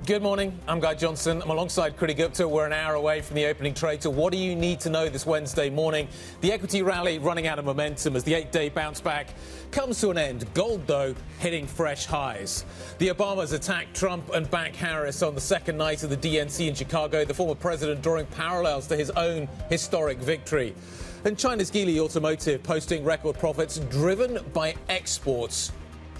Good morning. I'm Guy Johnson. I'm alongside Kriti Gupta. We're an hour away from the opening trade. So what do you need to know this Wednesday morning? The equity rally running out of momentum as the 8-day bounce back comes to an end. Gold, though, hitting fresh highs. The Obamas attacked Trump and back Harris on the second night of the DNC in Chicago, the former president drawing parallels to his own historic victory. And China's Geely Automotive posting record profits driven by exports.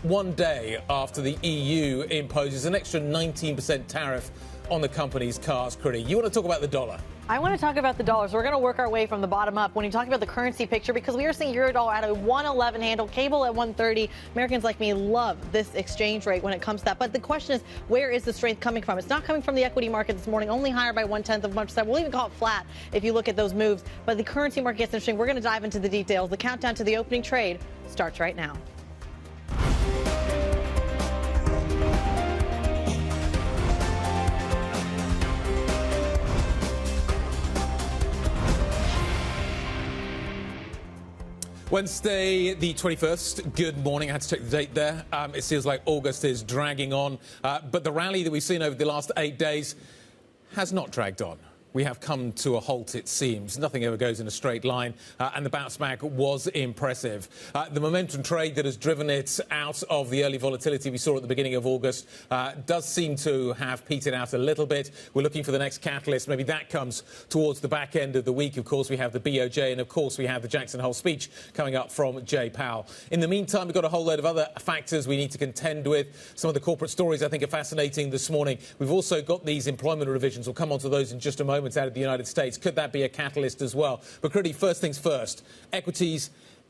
One day after the EU imposes an extra 19% tariff on the company's cars. Kriti, you want to talk about the dollar? I want to talk about the dollar. So we're going to work our way from the bottom up when you talk about the currency picture, because we are seeing euro dollar at a 111 handle, cable at 130. Americans like me love this exchange rate when it comes to that. But the question is, where is the strength coming from? It's not coming from the equity market this morning, only higher by 0.1%. We'll even call it flat if you look at those moves. But the currency market gets interesting. We're going to dive into the details. The countdown to the opening trade starts right now. Wednesday, the 21st. Good morning. I had to check the date there. It feels like August is dragging on. But the rally that we've seen over the last 8 days has not dragged on. We have come to a halt, it seems. Nothing ever goes in a straight line, and the bounce back was impressive. The momentum trade that has driven it out of the early volatility we saw at the beginning of August does seem to have petered out a little bit. We're looking for the next catalyst. Maybe that comes towards the back end of the week. Of course, we have the BOJ, and of course, we have the Jackson Hole speech coming up from Jay Powell. In the meantime, we've got a whole load of other factors we need to contend with. Some of the corporate stories I think are fascinating this morning. We've also got these employment revisions. We'll come on to those in just a moment out of the United States. Could that be a catalyst as well? But Kriti, first things first. Equities,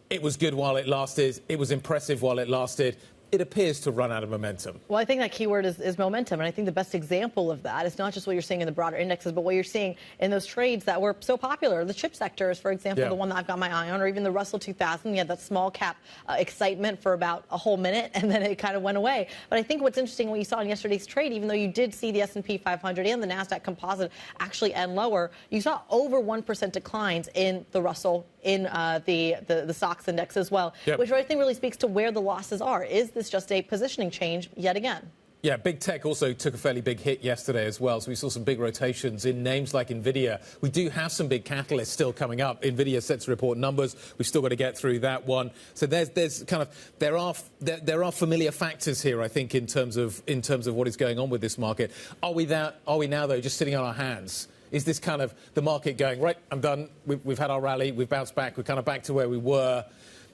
it was good while it lasted. It was impressive while it lasted. It appears to run out of momentum. Well, I think that keyword is momentum. And I think the best example of that is not just what you're seeing in the broader indexes, but what you're seeing in those trades that were so popular. The chip sector is, for example, the one that I've got my eye on, or even the Russell 2000. You had that small cap excitement for about a whole minute, and then it kind of went away. But I think what's interesting, what you saw in yesterday's trade, even though you did see the S&P 500 and the NASDAQ composite actually end lower, you saw over 1% declines in the Russell, in the Sachs index as well, which I think really speaks to where the losses are. Is this just a positioning change yet again? Yeah, big tech also took a fairly big hit yesterday as well. So we saw some big rotations in names like Nvidia. We do have some big catalysts still coming up. Nvidia set to report numbers. We've still got to get through that one. So there's kind of there are familiar factors here, I think, in terms of what is going on with this market. Are we now though just sitting on our hands? Is this kind of the market going, right, I'm done, we've had our rally, we've bounced back, we're kind of back to where we were.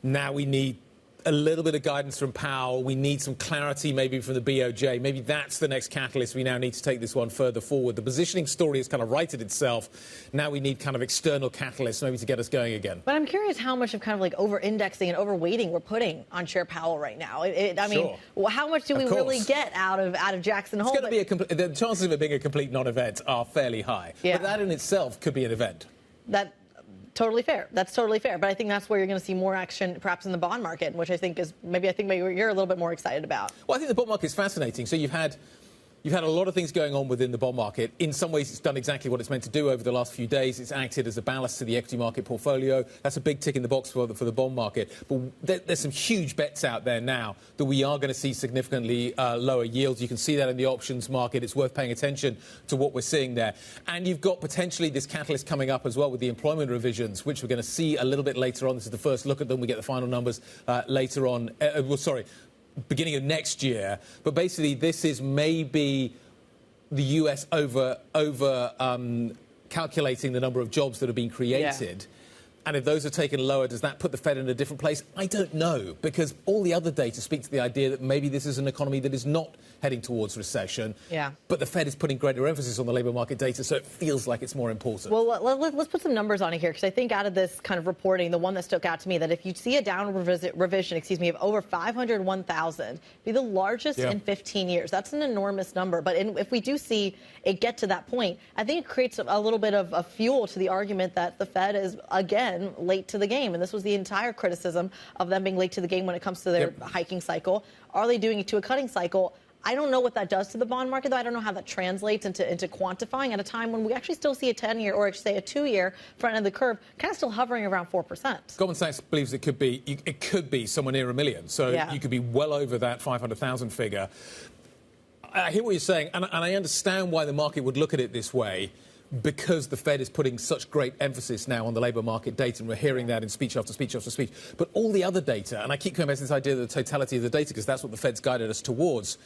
Now we need a little bit of guidance from Powell. We need some clarity maybe from the BOJ. Maybe that's the next catalyst. We now need to take this one further forward. The positioning story has kind of righted itself. Now we need kind of external catalysts maybe to get us going again. But I'm curious how much of kind of like over-indexing and over-weighting we're putting on Chair Powell right now. I mean, how much do we really get out of Jackson Hole? It's going to be the chances of it being a complete non-event are fairly high. Yeah. But that in itself could be an event. Totally fair. That's totally fair. But I think that's where you're going to see more action, perhaps in the bond market, which I think maybe you're a little bit more excited about. Well, I think the bond market is fascinating. So you've had a lot of things going on within the bond market. In some ways, it's done exactly what it's meant to do over the last few days. It's acted as a ballast to the equity market portfolio. That's a big tick in the box for the bond market. But there's some huge bets out there now that we are going to see significantly lower yields. You can see that in the options market. It's worth paying attention to what we're seeing there. And you've got potentially this catalyst coming up as well with the employment revisions, which we're going to see a little bit later on. This is the first look at them. We get the final numbers later on. Beginning of next year. But basically, this is maybe the US over calculating the number of jobs that are being created. Yeah. And if those are taken lower, does that put the Fed in a different place? I don't know, because all the other data speak to the idea that maybe this is an economy that is not heading towards recession. Yeah. But the Fed is putting greater emphasis on the labour market data, so it feels like it's more important. Well, let's put some numbers on it here, because I think out of this kind of reporting, the one that stuck out to me, that if you see a downward revision, of over 501,000, be the largest in 15 years. That's an enormous number. But if we do see it get to that point, I think it creates a little bit of fuel to the argument that the Fed is, again, late to the game. And this was the entire criticism of them being late to the game when it comes to their hiking cycle. Are they doing it to a cutting cycle? I don't know what that does to the bond market, though. I don't know how that translates into quantifying at a time when we actually still see a 10-year or, say, a 2-year front end of the curve kind of still hovering around 4%. Goldman Sachs believes it could be somewhere near $1 million. So you could be well over that 500,000 figure. I hear what you're saying, and I understand why the market would look at it this way, because the Fed is putting such great emphasis now on the labour market data, and we're hearing that in speech after speech after speech. But all the other data, and I keep coming back to this idea of the totality of the data, because that's what the Fed's guided us towards,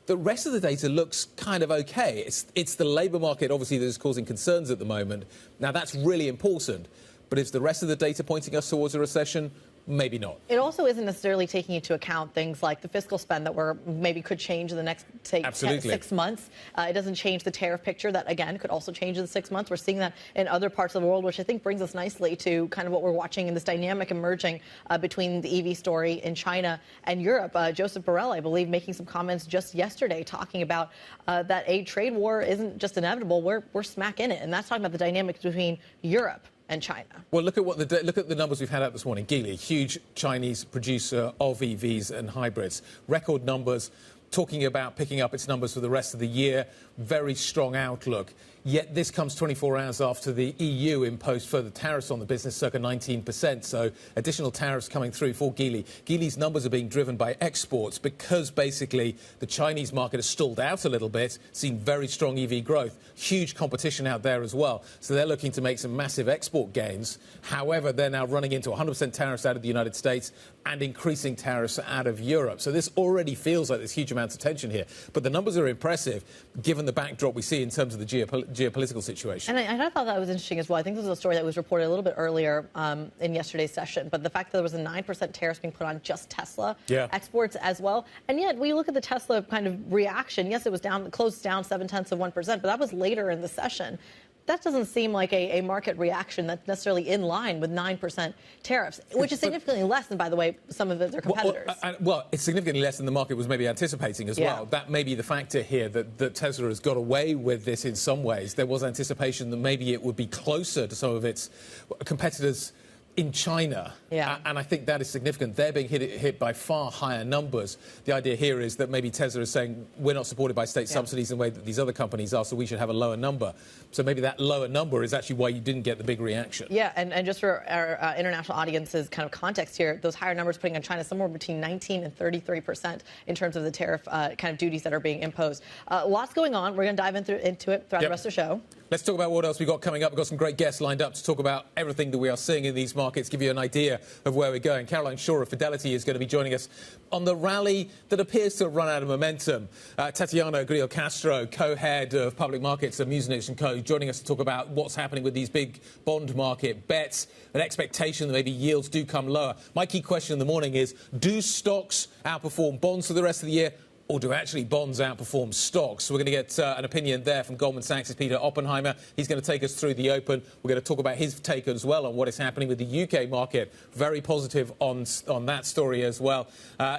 the rest of the data looks kind of okay. It's the labour market, obviously, that is causing concerns at the moment. Now, that's really important. But is the rest of the data pointing us towards a recession? Maybe not. It also isn't necessarily taking into account things like the fiscal spend that maybe could change in the next, say, 6 months. It doesn't change the tariff picture that, again, could also change in 6 months. We're seeing that in other parts of the world, which I think brings us nicely to kind of what we're watching in this dynamic emerging between the EV story in China and Europe. Joseph Borrell, I believe, making some comments just yesterday talking about that a trade war isn't just inevitable. We're smack in it. And that's talking about the dynamics between Europe and China. Well, look at the numbers we've had out this morning. Geely, huge Chinese producer of EVs and hybrids. Record numbers, talking about picking up its numbers for the rest of the year. Very strong outlook. Yet this comes 24 hours after the EU imposed further tariffs on the business, circa 19%. So additional tariffs coming through for Geely. Geely's numbers are being driven by exports because basically the Chinese market has stalled out a little bit, seen very strong EV growth, huge competition out there as well. So they're looking to make some massive export gains. However, they're now running into 100% tariffs out of the United States and increasing tariffs out of Europe. So this already feels like there's huge amounts of tension here. But the numbers are impressive, given the backdrop we see in terms of the geopolitical situation. And I thought that was interesting as well. I think this was a story that was reported a little bit earlier in yesterday's session. But the fact that there was a 9% tariff being put on just Tesla exports as well. And yet, when you look at the Tesla kind of reaction, yes, it was down, closed down 0.7%, but that was later in the session. That doesn't seem like a market reaction that's necessarily in line with 9% tariffs, which is significantly less than, by the way, some of their competitors. Well, it's significantly less than the market was maybe anticipating as well. That may be the factor here, that Tesla has got away with this in some ways. There was anticipation that maybe it would be closer to some of its competitors in China, and I think that is significant. They're being hit by far higher numbers. The idea here is that maybe Tesla is saying we're not supported by state subsidies in the way that these other companies are, so we should have a lower number. So maybe that lower number is actually why you didn't get the big reaction. Yeah, and just for our international audience's kind of context here, those higher numbers putting on China somewhere between 19 and 33% in terms of the tariff kind of duties that are being imposed. Lots going on. We're going to dive into it throughout the rest of the show. Let's talk about what else we've got coming up. We've got some great guests lined up to talk about everything that we are seeing in these markets, give you an idea of where we're going. Caroline Shaw of Fidelity is going to be joining us on the rally that appears to have run out of momentum. Tatiana Greil-Castro, co-head of public markets at Muzinich & Co., joining us to talk about what's happening with these big bond market bets, an expectation that maybe yields do come lower. My key question in the morning is, do stocks outperform bonds for the rest of the year? Or do actually bonds outperform stocks? So we're going to get an opinion there from Goldman Sachs' Peter Oppenheimer. He's going to take us through the open. We're going to talk about his take as well on what is happening with the UK market. Very positive on that story as well.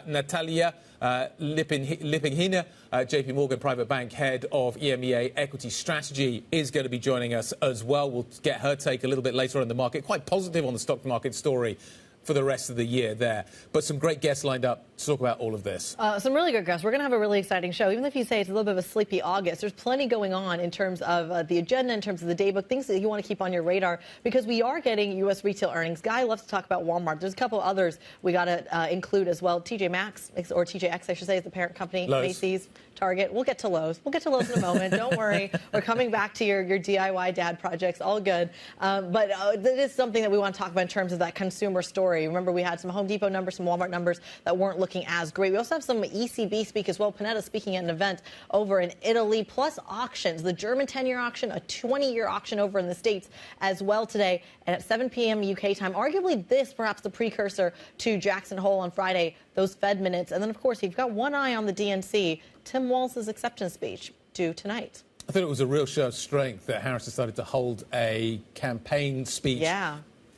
Natalia Lipinghina, JP Morgan Private Bank head of EMEA Equity Strategy, is going to be joining us as well. We'll get her take a little bit later on in the market. Quite positive on the stock market story for the rest of the year there. But some great guests lined up to talk about all of this. Some really good guests. We're going to have a really exciting show. Even if you say it's a little bit of a sleepy August, there's plenty going on in terms of the agenda, in terms of the daybook, things that you want to keep on your radar, because we are getting U.S. retail earnings. Guy loves to talk about Walmart. There's a couple others we got to include as well. TJ Maxx, or TJX, I should say, is the parent company. Lowe's. Macy's, Target. We'll get to Lowe's. We'll get to Lowe's in a moment. Don't worry. We're coming back to your DIY dad projects. All good. But it is something that we want to talk about in terms of that consumer story. Remember, we had some Home Depot numbers, some Walmart numbers that weren't looking as great. We also have some ECB speak as well. Panetta speaking at an event over in Italy, plus auctions. The German 10-year auction, a 20-year auction over in the States as well today. And at 7 p.m. UK time, arguably this perhaps the precursor to Jackson Hole on Friday, those Fed minutes. And then, of course, you've got one eye on the DNC. Tim Walz's acceptance speech due tonight. I thought it was a real show of strength that Harris decided to hold a campaign speech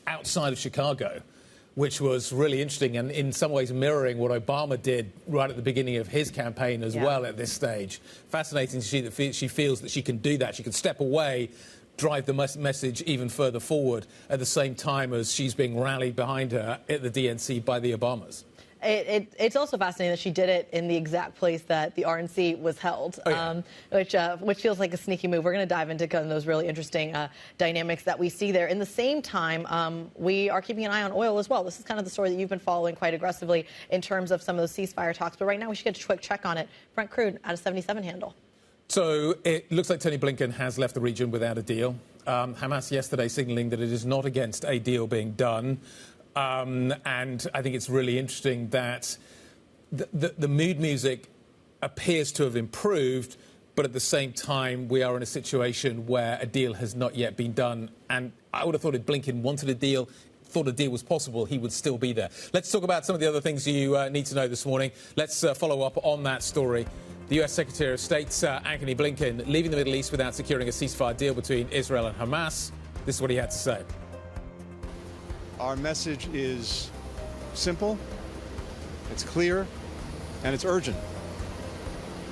outside of Chicago, which was really interesting and in some ways mirroring what Obama did right at the beginning of his campaign as well at this stage. Fascinating to see that she feels that she can do that. She can step away, drive the message even further forward at the same time as she's being rallied behind her at the DNC by the Obamas. It's also fascinating that she did it in the exact place that the RNC was held, which feels like a sneaky move. We're going to dive into kind of those really interesting dynamics that we see there. In the same time, we are keeping an eye on oil as well. This is kind of the story that you've been following quite aggressively in terms of some of those ceasefire talks. But right now, we should get a quick check on it. Brent crude at a 77 handle. So it looks like Tony Blinken has left the region without a deal. Hamas yesterday signaling that it is not against a deal being done. And I think it's really interesting that the mood music appears to have improved, but at the same time, we are in a situation where a deal has not yet been done. And I would have thought if Blinken wanted a deal, thought a deal was possible, he would still be there. Let's talk about some of the other things you need to know this morning. Let's follow up on that story. The US Secretary of State, Antony Blinken, leaving the Middle East without securing a ceasefire deal between Israel and Hamas. This is what he had to say. Our message is simple, it's clear, and it's urgent.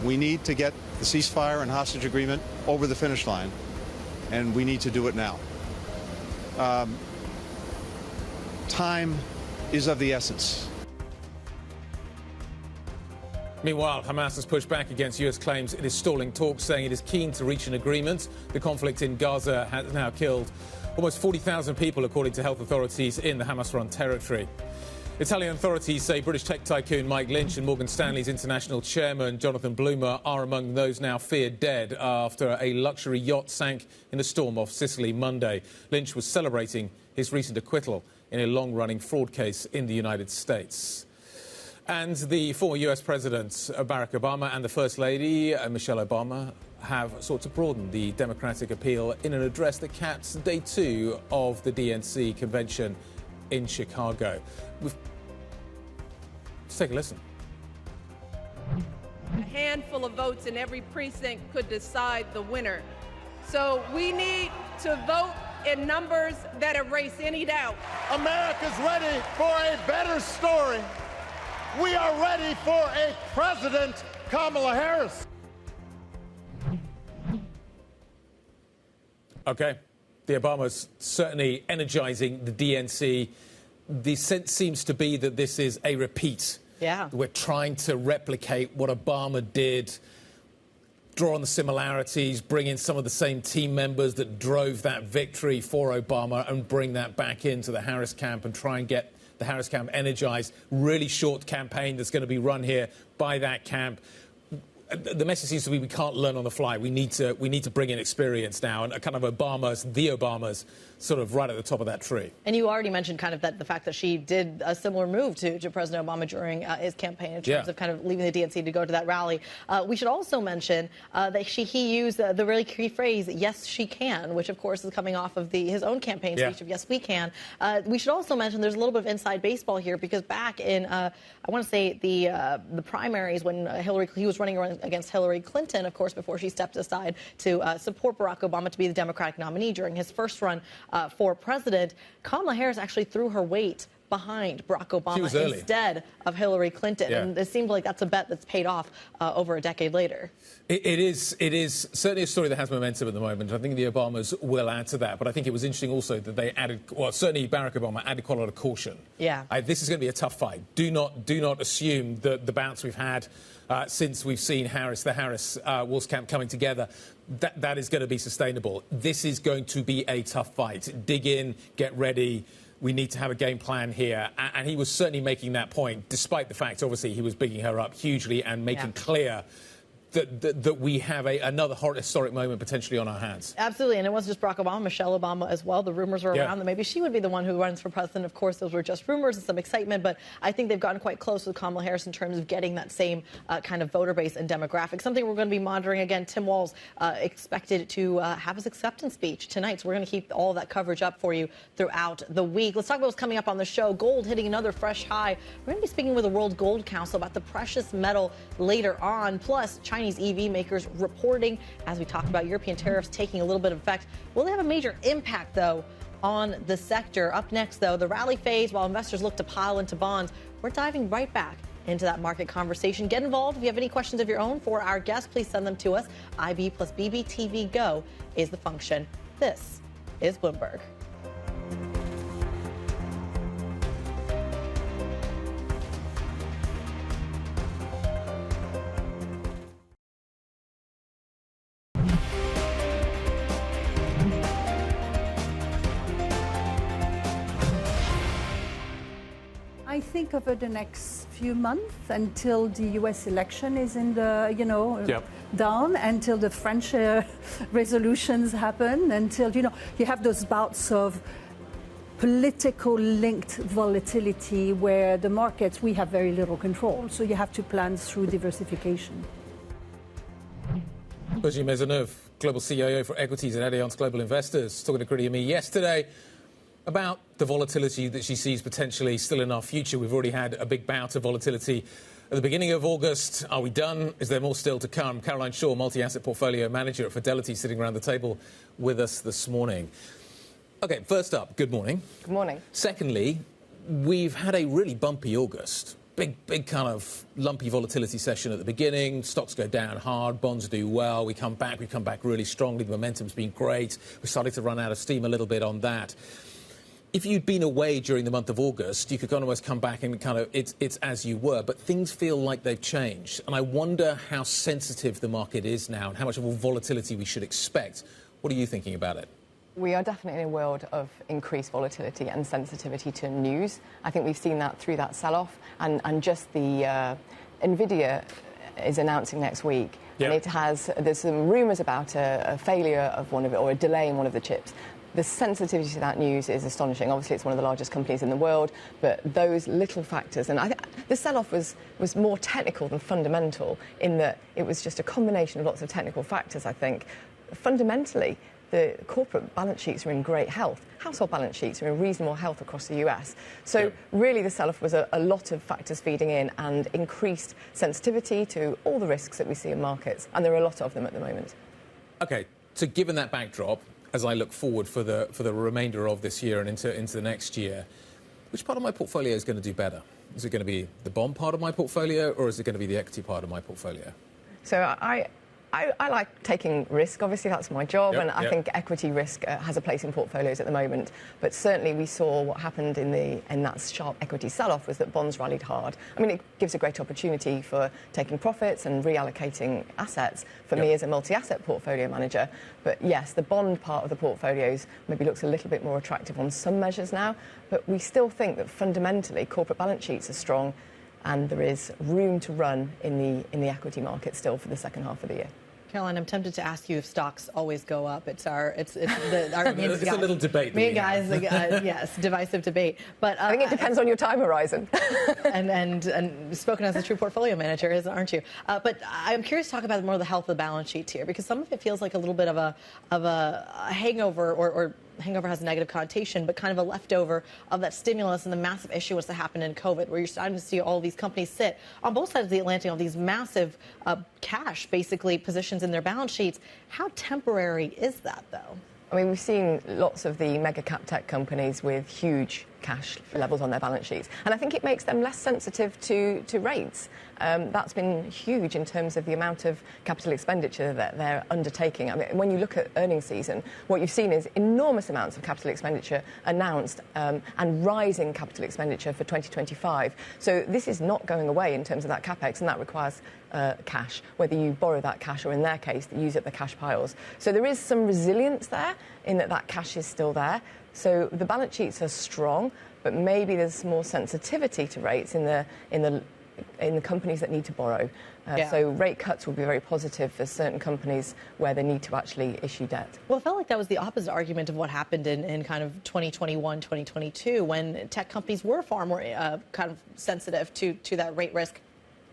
We need to get the ceasefire and hostage agreement over the finish line, and we need to do it now. Time is of the essence. Meanwhile, Hamas has pushed back against US claims it is stalling talks, saying it is keen to reach an agreement. The conflict in Gaza has now killed almost 40,000 people, according to health authorities in the Hamas-run territory. Italian authorities say British tech tycoon Mike Lynch and Morgan Stanley's international chairman Jonathan Bloomer are among those now feared dead after a luxury yacht sank in the storm off Sicily Monday. Lynch was celebrating his recent acquittal in a long-running fraud case in the United States. And the former US President Barack Obama and the First Lady Michelle Obama have sought to broaden the Democratic appeal in an address that caps day 2 of the DNC convention in Chicago. Let's take a listen. A handful of votes in every precinct could decide the winner. So we need to vote in numbers that erase any doubt. America's ready for a better story. We are ready for a President Kamala Harris. OK. The Obamas certainly energizing the DNC. The sense seems to be that this is a repeat. Yeah. We're trying to replicate what Obama did, draw on the similarities, bring in some of the same team members that drove that victory for Obama and bring that back into the Harris camp and try and get the Harris camp energized. Really short campaign that's going to be run here by that camp. The message seems to be we can't learn on the fly. We need to bring in experience now, and a kind of the Obamas, sort of right at the top of that tree. And you already mentioned kind of that the fact that she did a similar move to President Obama during his campaign in terms of kind of leaving the DNC to go to that rally. We should also mention that he used the really key phrase, "Yes, she can," which of course is coming off of his own campaign speech of "Yes, we can." We should also mention there's a little bit of inside baseball here because back in I want to say the primaries when he was running against Hillary Clinton, of course, before she stepped aside to support Barack Obama to be the Democratic nominee during his first run for president. Kamala Harris actually threw her weight behind Barack Obama instead of Hillary Clinton. Yeah. And it seems like that's a bet that's paid off over a decade later. It is certainly a story that has momentum at the moment. I think the Obamas will add to that. But I think it was interesting also that they added, well, certainly Barack Obama added quite a lot of caution. Yeah. This is going to be a tough fight. Do not assume that the bounce we've had since we've seen the Harris Wolf's camp coming together, that is going to be sustainable. This is going to be a tough fight. Dig in, get ready. We need to have a game plan here. And he was certainly making that point, despite the fact, obviously, he was bigging her up hugely and making clear that we have another historic moment potentially on our hands. Absolutely, and it wasn't just Barack Obama, Michelle Obama as well. The rumors were around that maybe she would be the one who runs for president. Of course, those were just rumors and some excitement, but I think they've gotten quite close with Kamala Harris in terms of getting that same kind of voter base and demographic. Something we're going to be monitoring again. Tim Walz expected to have his acceptance speech tonight, so we're going to keep all of that coverage up for you throughout the week. Let's talk about what's coming up on the show. Gold hitting another fresh high. We're going to be speaking with the World Gold Council about the precious metal later on, plus Chinese EV makers reporting, as we talked about, European tariffs taking a little bit of effect. Will they have a major impact, though, on the sector? Up next, though, the rally phase while investors look to pile into bonds. We're diving right back into that market conversation. Get involved. If you have any questions of your own for our guests, please send them to us. IB plus BBTV Go is the function. This is Bloomberg. I think over the next few months, until the US election is in the, down, until the French resolutions happen, until, you have those bouts of political linked volatility where the markets, we have very little control. So you have to plan through diversification. Brigitte Maisonneuve, Global CIO for Equities at Allianz Global Investors, talking to Kriti and me yesterday about the volatility that she sees potentially still in our future. We've already had a big bout of volatility at the beginning of August. Are we done? Is there more still to come? Caroline Shaw, multi-asset portfolio manager at Fidelity, sitting around the table with us this morning. OK, first up, good morning. Good morning. Secondly, we've had a really bumpy August. Big kind of lumpy volatility session at the beginning. Stocks go down hard, bonds do well. We come back really strongly. The momentum's been great. We're starting to run out of steam a little bit on that. If you'd been away during the month of August, you could almost come back and kind of, it's as you were, but things feel like they've changed. And I wonder how sensitive the market is now and how much of a volatility we should expect. What are you thinking about it? We are definitely in a world of increased volatility and sensitivity to news. I think we've seen that through that sell-off. And just the NVIDIA is announcing next week. Yep. And there's some rumours about a failure of one of it, or a delay in one of the chips. The sensitivity to that news is astonishing. Obviously, it's one of the largest companies in the world, but those little factors, and I think the sell-off was more technical than fundamental in that it was just a combination of lots of technical factors, I think. Fundamentally, the corporate balance sheets are in great health. Household balance sheets are in reasonable health across the US. So really the sell-off was a lot of factors feeding in and increased sensitivity to all the risks that we see in markets, and there are a lot of them at the moment. OK, so given that backdrop, as I look forward for the remainder of this year and into the next year, which part of my portfolio is going to do better? Is it going to be the bond part of my portfolio, or is it going to be the equity part of my portfolio? So I like taking risk. Obviously, that's my job, and I think equity risk has a place in portfolios at the moment. But certainly, we saw what happened in that sharp equity sell-off was that bonds rallied hard. I mean, it gives a great opportunity for taking profits and reallocating assets for me as a multi-asset portfolio manager. But yes, the bond part of the portfolios maybe looks a little bit more attractive on some measures now. But we still think that fundamentally, corporate balance sheets are strong, and there is room to run in the equity market still for the second half of the year. Caroline, I'm tempted to ask you if stocks always go up. It's it's a little debate. Me and guys, yes, divisive debate. But I think it depends on your time horizon. and spoken as a true portfolio manager, aren't you? But I'm curious to talk about more of the health of the balance sheets here, because some of it feels like a little bit of a hangover, or hangover has a negative connotation, but kind of a leftover of that stimulus and the massive issuance that happened in COVID, where you're starting to see all these companies sit on both sides of the Atlantic on these massive cash, basically, positions in their balance sheets. How temporary is that, though? I mean, we've seen lots of the mega cap tech companies with huge cash levels on their balance sheets, and I think it makes them less sensitive to rates. That's been huge in terms of the amount of capital expenditure that they're undertaking. I mean, when you look at earnings season, what you've seen is enormous amounts of capital expenditure announced and rising capital expenditure for 2025. So this is not going away in terms of that capex, and that requires cash, whether you borrow that cash or, in their case, use up the cash piles. So there is some resilience there in that cash is still there. So the balance sheets are strong, but maybe there's more sensitivity to rates in the companies that need to borrow. So rate cuts will be very positive for certain companies where they need to actually issue debt. Well, it felt like that was the opposite argument of what happened in kind of 2021, 2022, when tech companies were far more kind of sensitive to that rate risk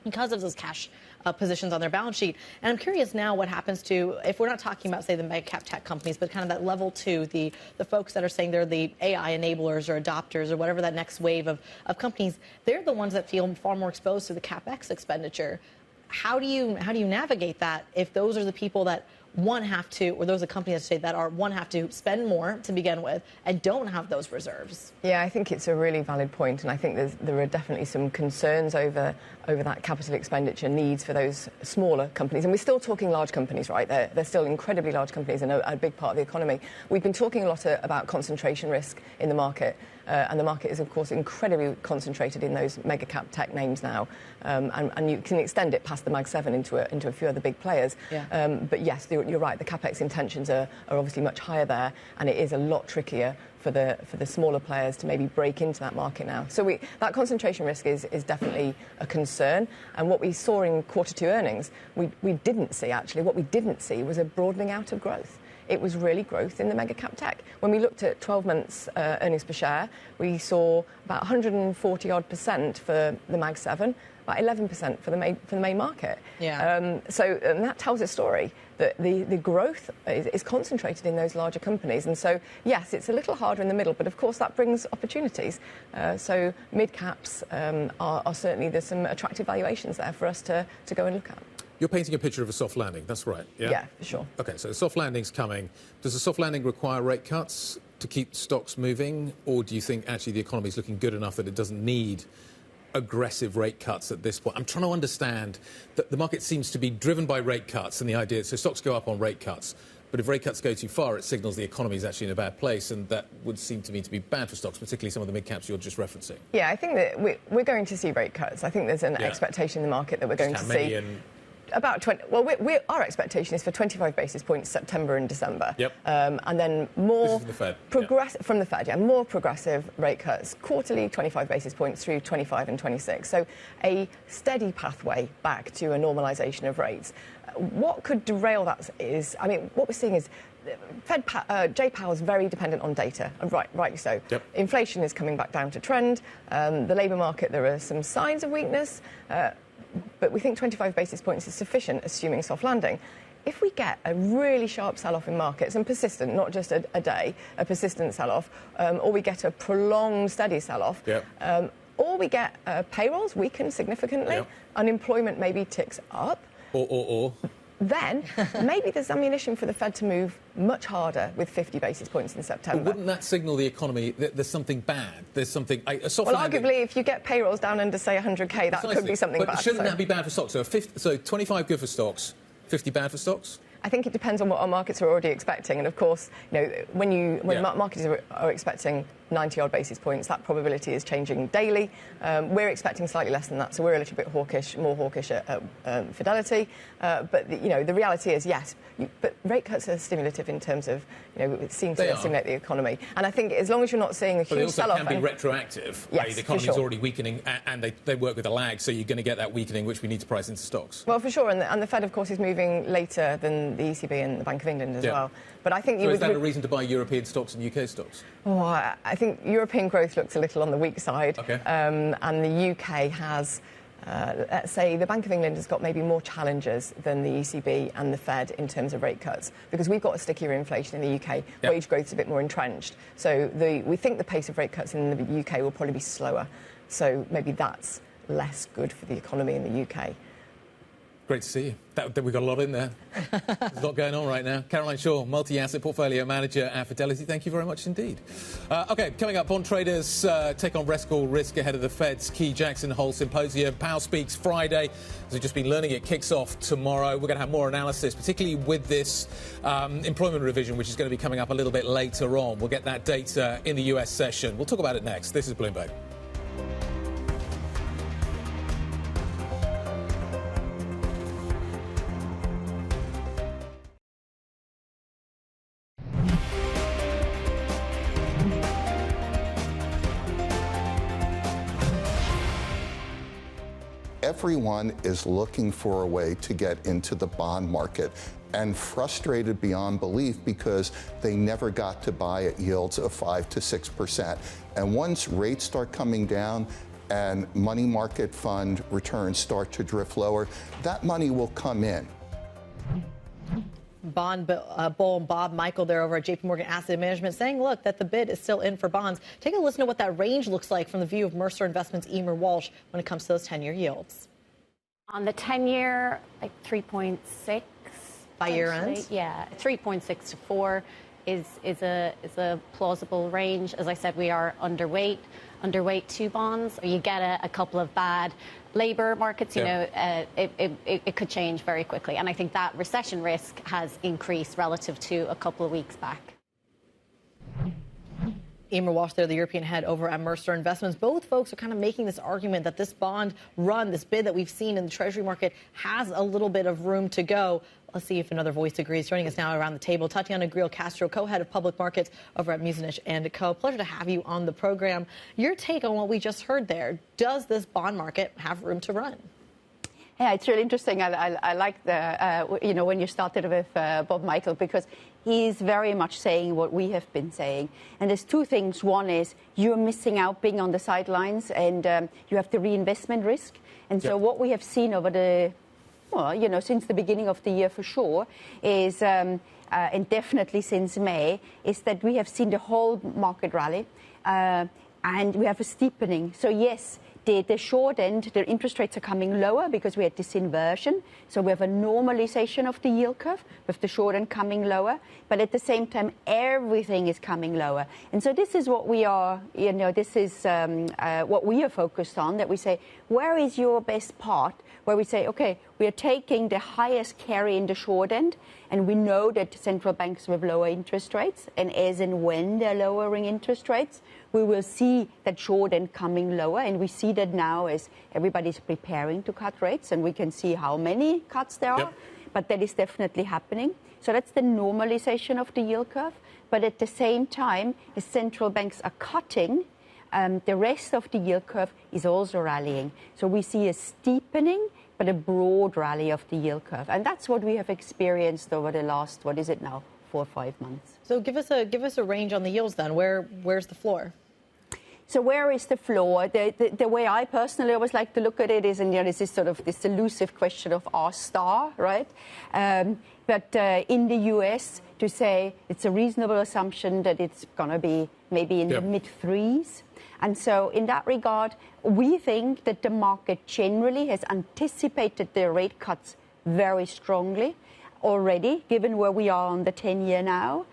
because of those cash positions on their balance sheet. And I'm curious now what happens to, if we're not talking about, say, the mega cap tech companies, but kind of that level two, the folks that are saying they're the AI enablers or adopters or whatever that next wave of companies, they're the ones that feel far more exposed to the capex expenditure. How do you navigate that if those are the people that have to, or those are companies that have to spend more to begin with and don't have those reserves? Yeah, I think it's a really valid point, and I think there are definitely some concerns over that capital expenditure needs for those smaller companies. And we're still talking large companies, right? They're still incredibly large companies and a big part of the economy. We've been talking a lot about concentration risk in the market. and the market is, of course, incredibly concentrated in those mega-cap tech names now, and you can extend it past the Mag 7 into a few other big players. Yeah. But yes, you're right, the capex intentions are obviously much higher there, and it is a lot trickier for the smaller players to maybe break into that market now. So that concentration risk is definitely a concern. And what we saw in Q2 earnings, we didn't see, actually. What we didn't see was a broadening out of growth. It was really growth in the mega cap tech. When we looked at 12 months earnings per share, we saw about 140% for the Mag 7, about 11% for the main market. Yeah. So that tells a story that the growth is concentrated in those larger companies. And so, yes, it's a little harder in the middle, but of course that brings opportunities. So mid-caps are certainly, there's some attractive valuations there for us to go and look at. You're painting a picture of a soft landing, that's right? Yeah, for sure. OK, so a soft landing's coming. Does a soft landing require rate cuts to keep stocks moving? Or do you think actually the economy is looking good enough that it doesn't need aggressive rate cuts at this point? I'm trying to understand that the market seems to be driven by rate cuts and the idea, so stocks go up on rate cuts. But if rate cuts go too far, it signals the economy is actually in a bad place, and that would seem to me to be bad for stocks, particularly some of the mid-caps you're just referencing. Yeah, I think that we're going to see rate cuts. I think there's an expectation in the market that we're going to see. About 20. Well, our expectation is for 25 basis points September and December. Yep. And then more from the Fed. From the Fed, more progressive rate cuts, quarterly 25 basis points through 25 and 26. So a steady pathway back to a normalisation of rates. What could derail that is, I mean, what we're seeing is Jay Powell is very dependent on data, and rightly so. Yep. Inflation is coming back down to trend. The labour market, there are some signs of weakness. But we think 25 basis points is sufficient, assuming soft landing. If we get a really sharp sell-off in markets, and persistent, not just a day, a persistent sell-off, or we get a prolonged, steady sell-off, or we get payrolls weaken significantly, unemployment maybe ticks up, or then maybe there's ammunition for the Fed to move much harder with 50 basis points in September. But wouldn't that signal the economy that there's something bad? There's something... arguably, if you get payrolls down under, say, 100k, that could be something bad. But shouldn't that be bad for stocks? So 25 good for stocks, 50 bad for stocks? I think it depends on what our markets are already expecting. And, of course, when markets are expecting 90-odd basis points, that probability is changing daily. We're expecting slightly less than that, so we're a little bit hawkish, more hawkish at Fidelity. But, the reality is, yes, but rate cuts are stimulative in terms of, it seems to stimulate the economy. And I think as long as you're not seeing a huge sell-off... But they also can be retroactive. Yes, the economy's already weakening, and they work with a lag, so you're going to get that weakening, which we need to price into stocks. Well, for sure, and the Fed, of course, is moving later than the ECB and the Bank of England as well. But I think is that a reason to buy European stocks and UK stocks? Oh, I think European growth looks a little on the weak side. Okay. And the UK has, let's say, the Bank of England has got maybe more challenges than the ECB and the Fed in terms of rate cuts, because we've got a stickier inflation in the UK. Wage growth is a bit more entrenched. So we think the pace of rate cuts in the UK will probably be slower. So maybe that's less good for the economy in the UK. Great to see you. We've got a lot in there. There's a lot going on right now. Caroline Shaw, multi-asset portfolio manager at Fidelity. Thank you very much indeed. OK, coming up, bond traders take on risk ahead of the Fed's key Jackson Hole symposium. Powell speaks Friday. As we've just been learning, it kicks off tomorrow. We're going to have more analysis, particularly with this employment revision, which is going to be coming up a little bit later on. We'll get that data in the US session. We'll talk about it next. This is Bloomberg. Everyone is looking for a way to get into the bond market and frustrated beyond belief because they never got to buy at yields of 5 to 6%. And once rates start coming down and money market fund returns start to drift lower, that money will come in. Bond bull Bob Michael there over at JP Morgan Asset Management saying, look, that the bid is still in for bonds. Take a listen to what that range looks like from the view of Mercer Investments' Emer Walsh when it comes to those 10-year yields. On the 10-year, like 3.6. By year end? Yeah, 3.6 to 4 is a plausible range. As I said, we are underweight to bonds. You get a couple of bad labour markets, it could change very quickly. And I think that recession risk has increased relative to a couple of weeks back. Emer Walsh there, the European head over at Mercer Investments. Both folks are kind of making this argument that this bond run, this bid that we've seen in the Treasury market has a little bit of room to go. Let's see if another voice agrees. Joining us now around the table, Tatiana Greil-Castro, co-head of public markets over at Muzinich & Co. Pleasure to have you on the program. Your take on what we just heard there. Does this bond market have room to run? Yeah, it's really interesting. I like the, when you started with Bob Michael, because he's very much saying what we have been saying. And there's two things. One is you're missing out being on the sidelines, and you have the reinvestment risk. And so what we have seen over the, since the beginning of the year for sure, is, and definitely since May, is that we have seen the whole market rally, and we have a steepening. So yes, the short end, the interest rates are coming lower because we had this inversion. So we have a normalization of the yield curve with the short end coming lower. But at the same time, everything is coming lower. And so this is what we are, this is what we are focused on, that we say, where is your best part? Where we say, okay, we are taking the highest carry in the short end, and we know that central banks will lower interest rates, and as and when they're lowering interest rates, we will see that short end coming lower, and we see that now as everybody's preparing to cut rates, and we can see how many cuts there are, but that is definitely happening. So that's the normalization of the yield curve, but at the same time, as central banks are cutting, the rest of the yield curve is also rallying. So we see a steepening, but a broad rally of the yield curve. And that's what we have experienced over the last, 4 or 5 months. So give us a range on the yields then. Where's the floor? So where is the floor? The way I personally always like to look at it is, and this is sort of this elusive question of R star, right? But in the US, to say it's a reasonable assumption that it's going to be maybe in the mid-threes. And so in that regard, we think that the market generally has anticipated the rate cuts very strongly already, given where we are on the 10-year now.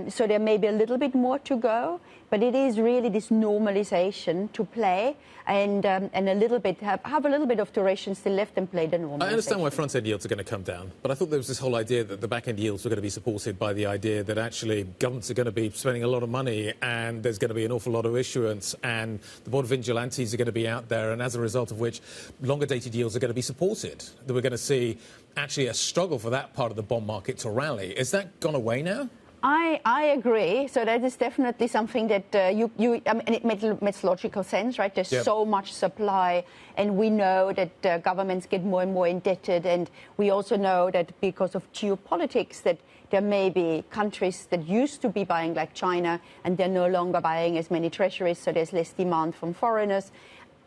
So there may be a little bit more to go, but it is really this normalization to play and a little bit have a little bit of duration still left and play the normalization. I understand why front-end yields are going to come down, but I thought there was this whole idea that the back-end yields were going to be supported by the idea that actually governments are going to be spending a lot of money and there's going to be an awful lot of issuance and the board of vigilantes are going to be out there, and as a result of which longer-dated yields are going to be supported. That we're going to see actually a struggle for that part of the bond market to rally. Is that gone away now? I agree. So that is definitely something that it makes logical sense, right? There's so much supply, and we know that governments get more and more indebted, and we also know that because of geopolitics that there may be countries that used to be buying like China, and they're no longer buying as many treasuries, so there's less demand from foreigners.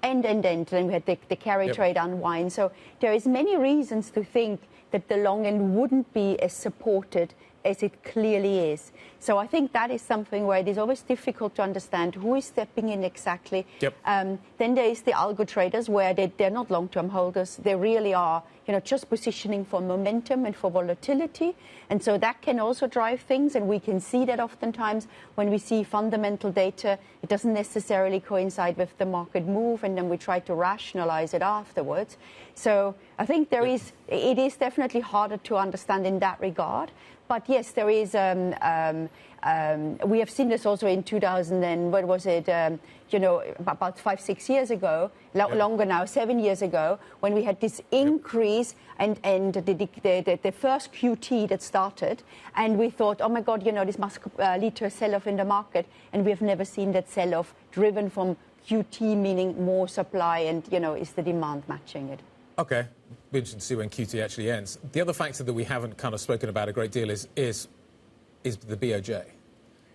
And then we had the carry trade unwind. So there is many reasons to think that the long end wouldn't be as supported as it clearly is. So I think that is something where it is always difficult to understand who is stepping in exactly. Then there is the algo traders, where they're not long-term holders. They really are, just positioning for momentum and for volatility. And so that can also drive things. And we can see that oftentimes when we see fundamental data, it doesn't necessarily coincide with the market move. And then we try to rationalize it afterwards. So I think it is definitely harder to understand in that regard. But yes, there is. We have seen this also in 2000 and what was it? About 5-6 years ago, longer now, 7 years ago, when we had this increase and the first QT that started, and we thought, oh my God, this must lead to a sell-off in the market, and we have never seen that sell-off driven from QT, meaning more supply, and is the demand matching it? Okay. Be interesting to see when QT actually ends. The other factor that we haven't kind of spoken about a great deal is the BOJ.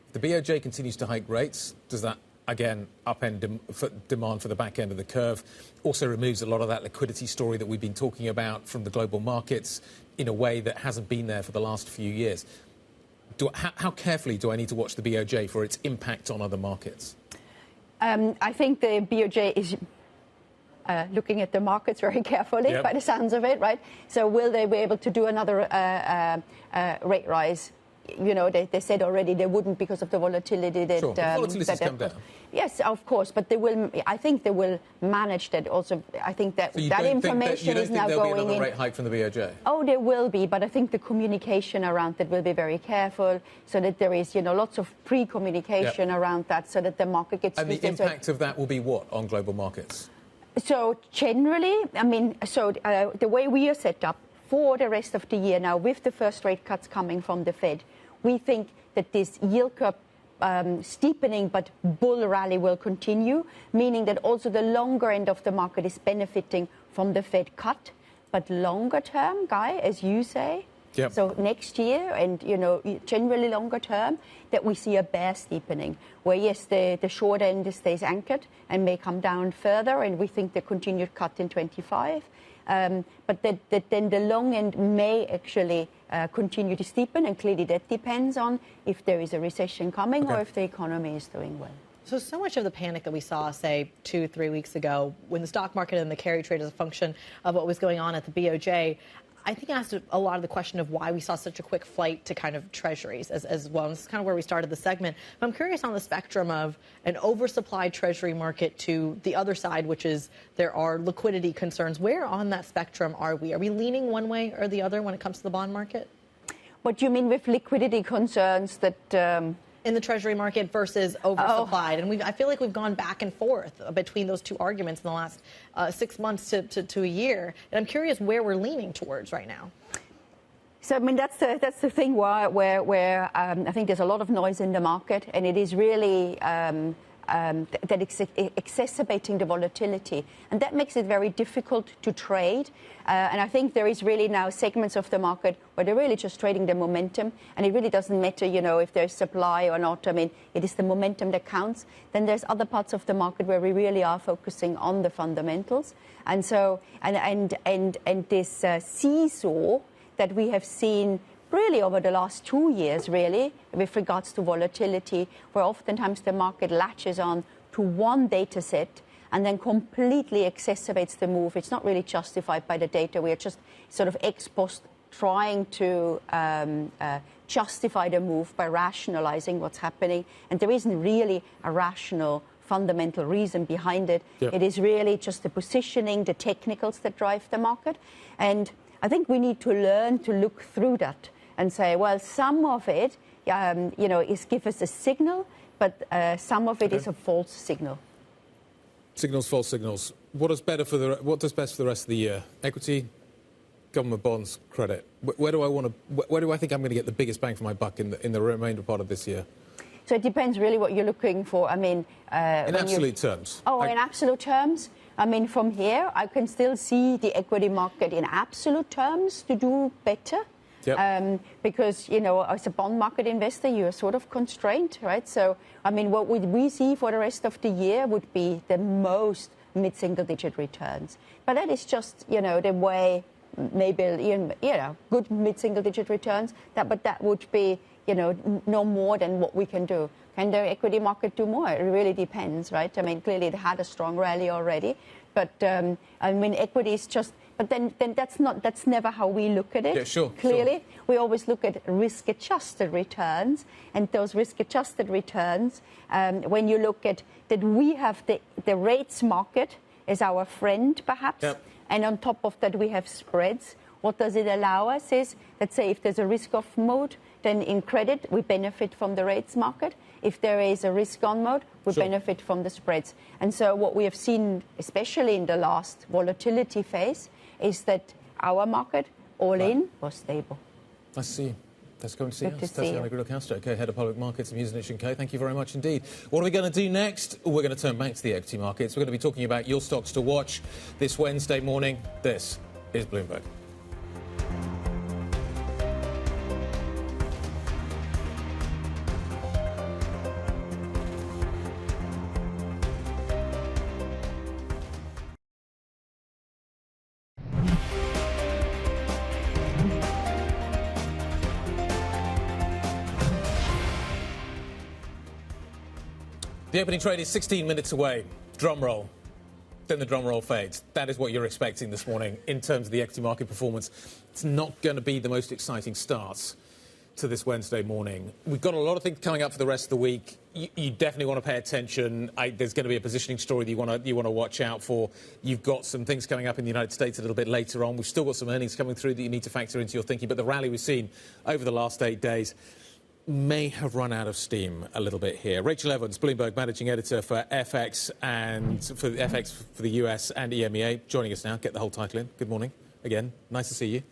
If the BOJ continues to hike rates, does that, again, upend demand for the back end of the curve? Also removes a lot of that liquidity story that we've been talking about from the global markets in a way that hasn't been there for the last few years. How carefully do I need to watch the BOJ for its impact on other markets? I think the BOJ is looking at the markets very carefully, by the sounds of it, right? So will they be able to do another rate rise you know, they said already they wouldn't because of the volatility that... Sure, volatility's come down. Yes, of course, but they will. I think they will manage that also. I think that So that information you is don't now think there'll going be another in. rate hike from the BOJ? Oh, there will be, but I think the communication around that will be very careful, so that there is, you know, lots of pre-communication around that, so that the market gets... And the impact of that will be what on global markets? So generally, I mean, the way we are set up for the rest of the year now, with the first rate cuts coming from the Fed, we think that this yield curve steepening but bull rally will continue, meaning that also the longer end of the market is benefiting from the Fed cut. But longer term, Guy, as you say, so next year and, you know, generally longer term, that we see a bear steepening, where, yes, the short end stays anchored and may come down further, and we think the continued cut in 25. But then the long end may actually continue to steepen, and clearly that depends on if there is a recession coming or if the economy is doing well. So much of the panic that we saw, say, 2-3 weeks ago, when the stock market and the carry trade as a function of what was going on at the BOJ, I think asked a lot of the question of why we saw such a quick flight to kind of treasuries as well. And this is kind of where we started the segment. But I'm curious on the spectrum of an oversupplied treasury market to the other side, which is there are liquidity concerns. Where on that spectrum are we? Are we leaning one way or the other when it comes to the bond market? What do you mean with liquidity concerns that... in the treasury market versus oversupplied? And I feel like we've gone back and forth between those two arguments in the last 6 months to a year. And I'm curious where we're leaning towards right now. So, I mean, that's the thing where I think there's a lot of noise in the market, and it is really that it's exacerbating the volatility. And that makes it very difficult to trade. And I think there is really now segments of the market where they're really just trading the momentum, and it really doesn't matter, you know, if there's supply or not. I mean, it is the momentum that counts. Then there's other parts of the market where we really are focusing on the fundamentals. And so, and this seesaw that we have seen really over the last 2 years, really, with regards to volatility, where oftentimes the market latches on to one data set and then completely exacerbates the move. It's not really justified by the data. We are just sort of ex post trying to justify the move by rationalizing what's happening. And there isn't really a rational fundamental reason behind it. It is really just the positioning, the technicals that drive the market. And I think we need to learn to look through that and say, well, some of it, you know, is give us a signal, but some of it is a false signal. Signals, false signals. What does best for the rest of the year? Equity, government bonds, credit. Where do I think I'm going to get the biggest bang for my buck in the remainder part of this year? So it depends really what you're looking for. I mean, in absolute terms. Oh, in absolute terms. I mean, from here, I can still see the equity market in absolute terms to do better. Because, you know, as a bond market investor, you're sort of constrained, right? So, I mean, what would we see for the rest of the year would be the most mid-single-digit returns. But that is just, you know, the way, maybe, you know, good mid-single-digit returns. But that would be, you know, no more than what we can do. Can the equity market do more? It really depends, right? I mean, clearly it had a strong rally already. But, I mean, equity is just... But then that's never how we look at it. Yeah, sure. Clearly, we always look at risk-adjusted returns, and those risk-adjusted returns, when you look at that, we have the rates market as our friend, perhaps, and on top of that we have spreads. What does it allow us is, let's say, if there's a risk-off mode, then in credit we benefit from the rates market. If there is a risk-on mode, we benefit from the spreads. And so what we have seen, especially in the last volatility phase, is that our market, all in, was stable. I see. Let's go and see us. Tatiana Greil-Castro, Head of Public Markets at Musenich & Co. Thank you very much indeed. What are we going to do next? We're going to turn back to the equity markets. We're going to be talking about your stocks to watch this Wednesday morning. This is Bloomberg. The opening trade is 16 minutes away. Drum roll. Then the drum roll fades. That is what you're expecting this morning in terms of the equity market performance. It's not going to be the most exciting start to this Wednesday morning. We've got a lot of things coming up for the rest of the week. You definitely want to pay attention. There's going to be a positioning story that you want to watch out for. You've got some things coming up in the United States a little bit later on. We've still got some earnings coming through that you need to factor into your thinking. But the rally we've seen over the last 8 days may have run out of steam a little bit here. Rachel Evans, Bloomberg Managing Editor for FX and for the US and EMEA, joining us now. Get the whole title in. Good morning again. Nice to see you.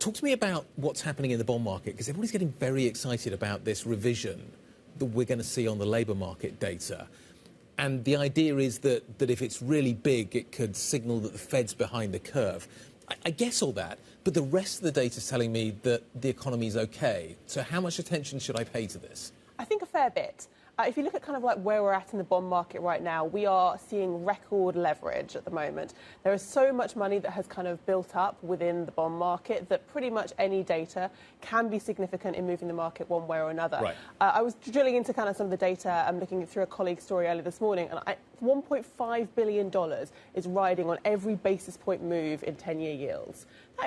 Talk to me about what's happening in the bond market, because everybody's getting very excited about this revision that we're going to see on the labour market data. And the idea is that if it's really big, it could signal that the Fed's behind the curve. I guess all that, but the rest of the data is telling me that the economy is OK. So how much attention should I pay to this? I think a fair bit. If you look at kind of like where we're at in the bond market right now, we are seeing record leverage at the moment. There is so much money that has kind of built up within the bond market that pretty much any data can be significant in moving the market one way or another. Right. I was drilling into kind of some of the data. I'm looking through a colleague's story earlier this morning, and $1.5 billion is riding on every basis point move in 10-year yields.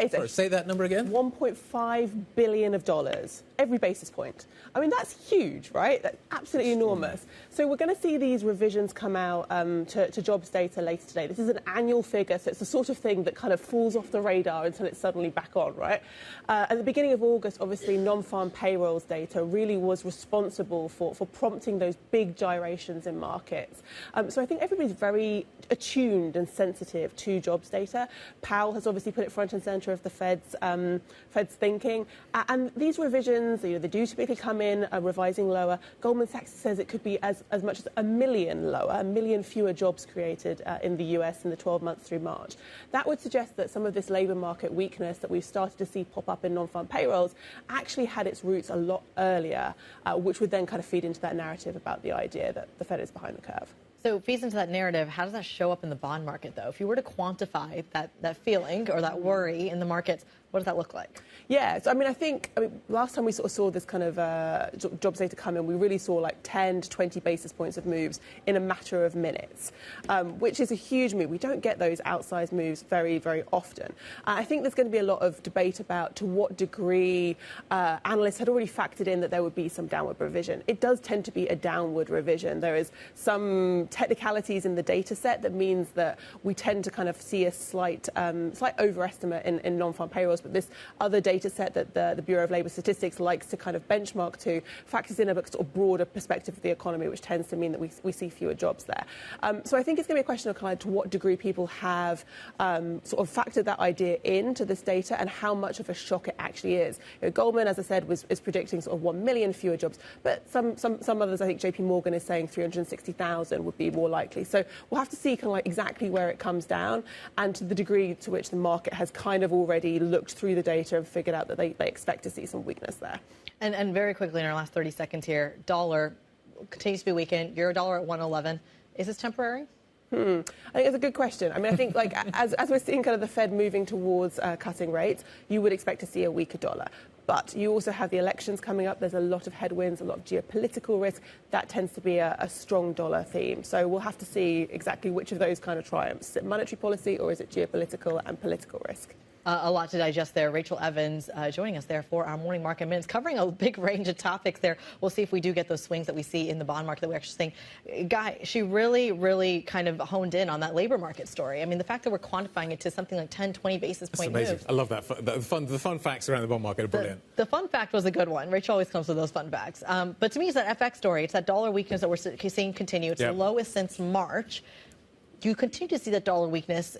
Sorry, say that number again. $1.5 billion of dollars, every basis point. I mean, that's huge, right? That's absolutely enormous. So we're going to see these revisions come out to jobs data later today. This is an annual figure, so it's the sort of thing that kind of falls off the radar until it's suddenly back on, right? At the beginning of August, obviously, non-farm payrolls data really was responsible for prompting those big gyrations in markets. So I think everybody's very attuned and sensitive to jobs data. Powell has obviously put it front and centre of the Fed's thinking. And these revisions, they do typically come in revising lower. Goldman Sachs says it could be as much as 1 million lower, 1 million fewer jobs created in the US in the 12 months through March. That would suggest that some of this labour market weakness that we've started to see pop up in non-farm payrolls actually had its roots a lot earlier, which would then kind of feed into that narrative about the idea that the Fed is behind the curve. So it feeds into that narrative. How does that show up in the bond market, though? If you were to quantify that feeling or that worry in the markets, what does that look like? Yeah, so I think last time we sort of saw this kind of jobs data come in, we really saw like 10 to 20 basis points of moves in a matter of minutes, which is a huge move. We don't get those outsized moves very, very often. I think there's going to be a lot of debate about to what degree analysts had already factored in that there would be some downward revision. It does tend to be a downward revision. There is some technicalities in the data set that means that we tend to kind of see a slight overestimate in non-farm payrolls, but this other data set that the Bureau of Labour Statistics likes to kind of benchmark to factors in a sort of broader perspective of the economy, which tends to mean that we see fewer jobs there. So I think it's going to be a question of kind of to what degree people have sort of factored that idea into this data and how much of a shock it actually is. Goldman, as I said, is predicting sort of 1 million fewer jobs, but some others, I think JP Morgan is saying 360,000 would be more likely. So we'll have to see kind of like exactly where it comes down and to the degree to which the market has kind of already looked through the data and figured out that they expect to see some weakness there. And very quickly in our last 30 seconds here, dollar continues to be weakened. Euro dollar at 111. Is this temporary? I think it's a good question. I think like as we're seeing kind of the Fed moving towards cutting rates, you would expect to see a weaker dollar. But you also have the elections coming up. There's a lot of headwinds, a lot of geopolitical risk. That tends to be a strong dollar theme. So we'll have to see exactly which of those kind of triumphs. Is it monetary policy or is it geopolitical and political risk? A lot to digest there. Rachel Evans joining us there for our Morning Market Minutes, covering a big range of topics there. We'll see if we do get those swings that we see in the bond market that we're actually seeing. Guy, she really, really kind of honed in on that labor market story. I mean, the fact that we're quantifying it to something like 10, 20 basis point moves. Amazing. I love that. The fun facts around the bond market are brilliant. The fun fact was a good one. Rachel always comes with those fun facts. But to me, it's that FX story. It's that dollar weakness that we're seeing continue. It's the lowest since March. Do you continue to see that dollar weakness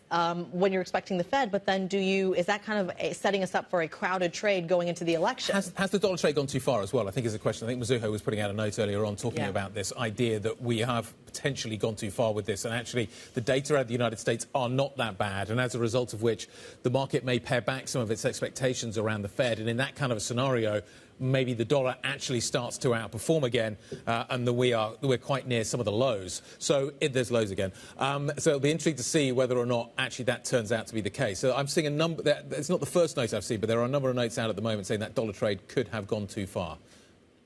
when you're expecting the Fed? But then is that kind of setting us up for a crowded trade going into the election? Has the dollar trade gone too far as well? I think is a question. I think Mizuho was putting out a note earlier on talking about this idea that we have potentially gone too far with this. And actually, the data out of the United States are not that bad. And as a result of which, the market may pare back some of its expectations around the Fed. And in that kind of a scenario, maybe the dollar actually starts to outperform again, and that we're quite near some of the lows. So there's lows again. So it'll be interesting to see whether or not actually that turns out to be the case. So I'm seeing a number. It's not the first note I've seen, but there are a number of notes out at the moment saying that dollar trade could have gone too far.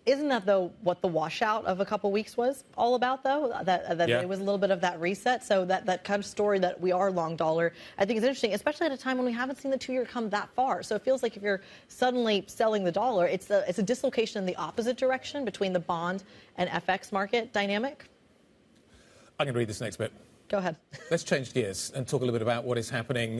Isn't that, though, what the washout of a couple weeks was all about, though? That it was a little bit of that reset. So that kind of story that we are long dollar, I think is interesting, especially at a time when we haven't seen the 2-year come that far. So it feels like if you're suddenly selling the dollar, it's a dislocation in the opposite direction between the bond and FX market dynamic. I'm going to read this next bit. Go ahead. Let's change gears and talk a little bit about what is happening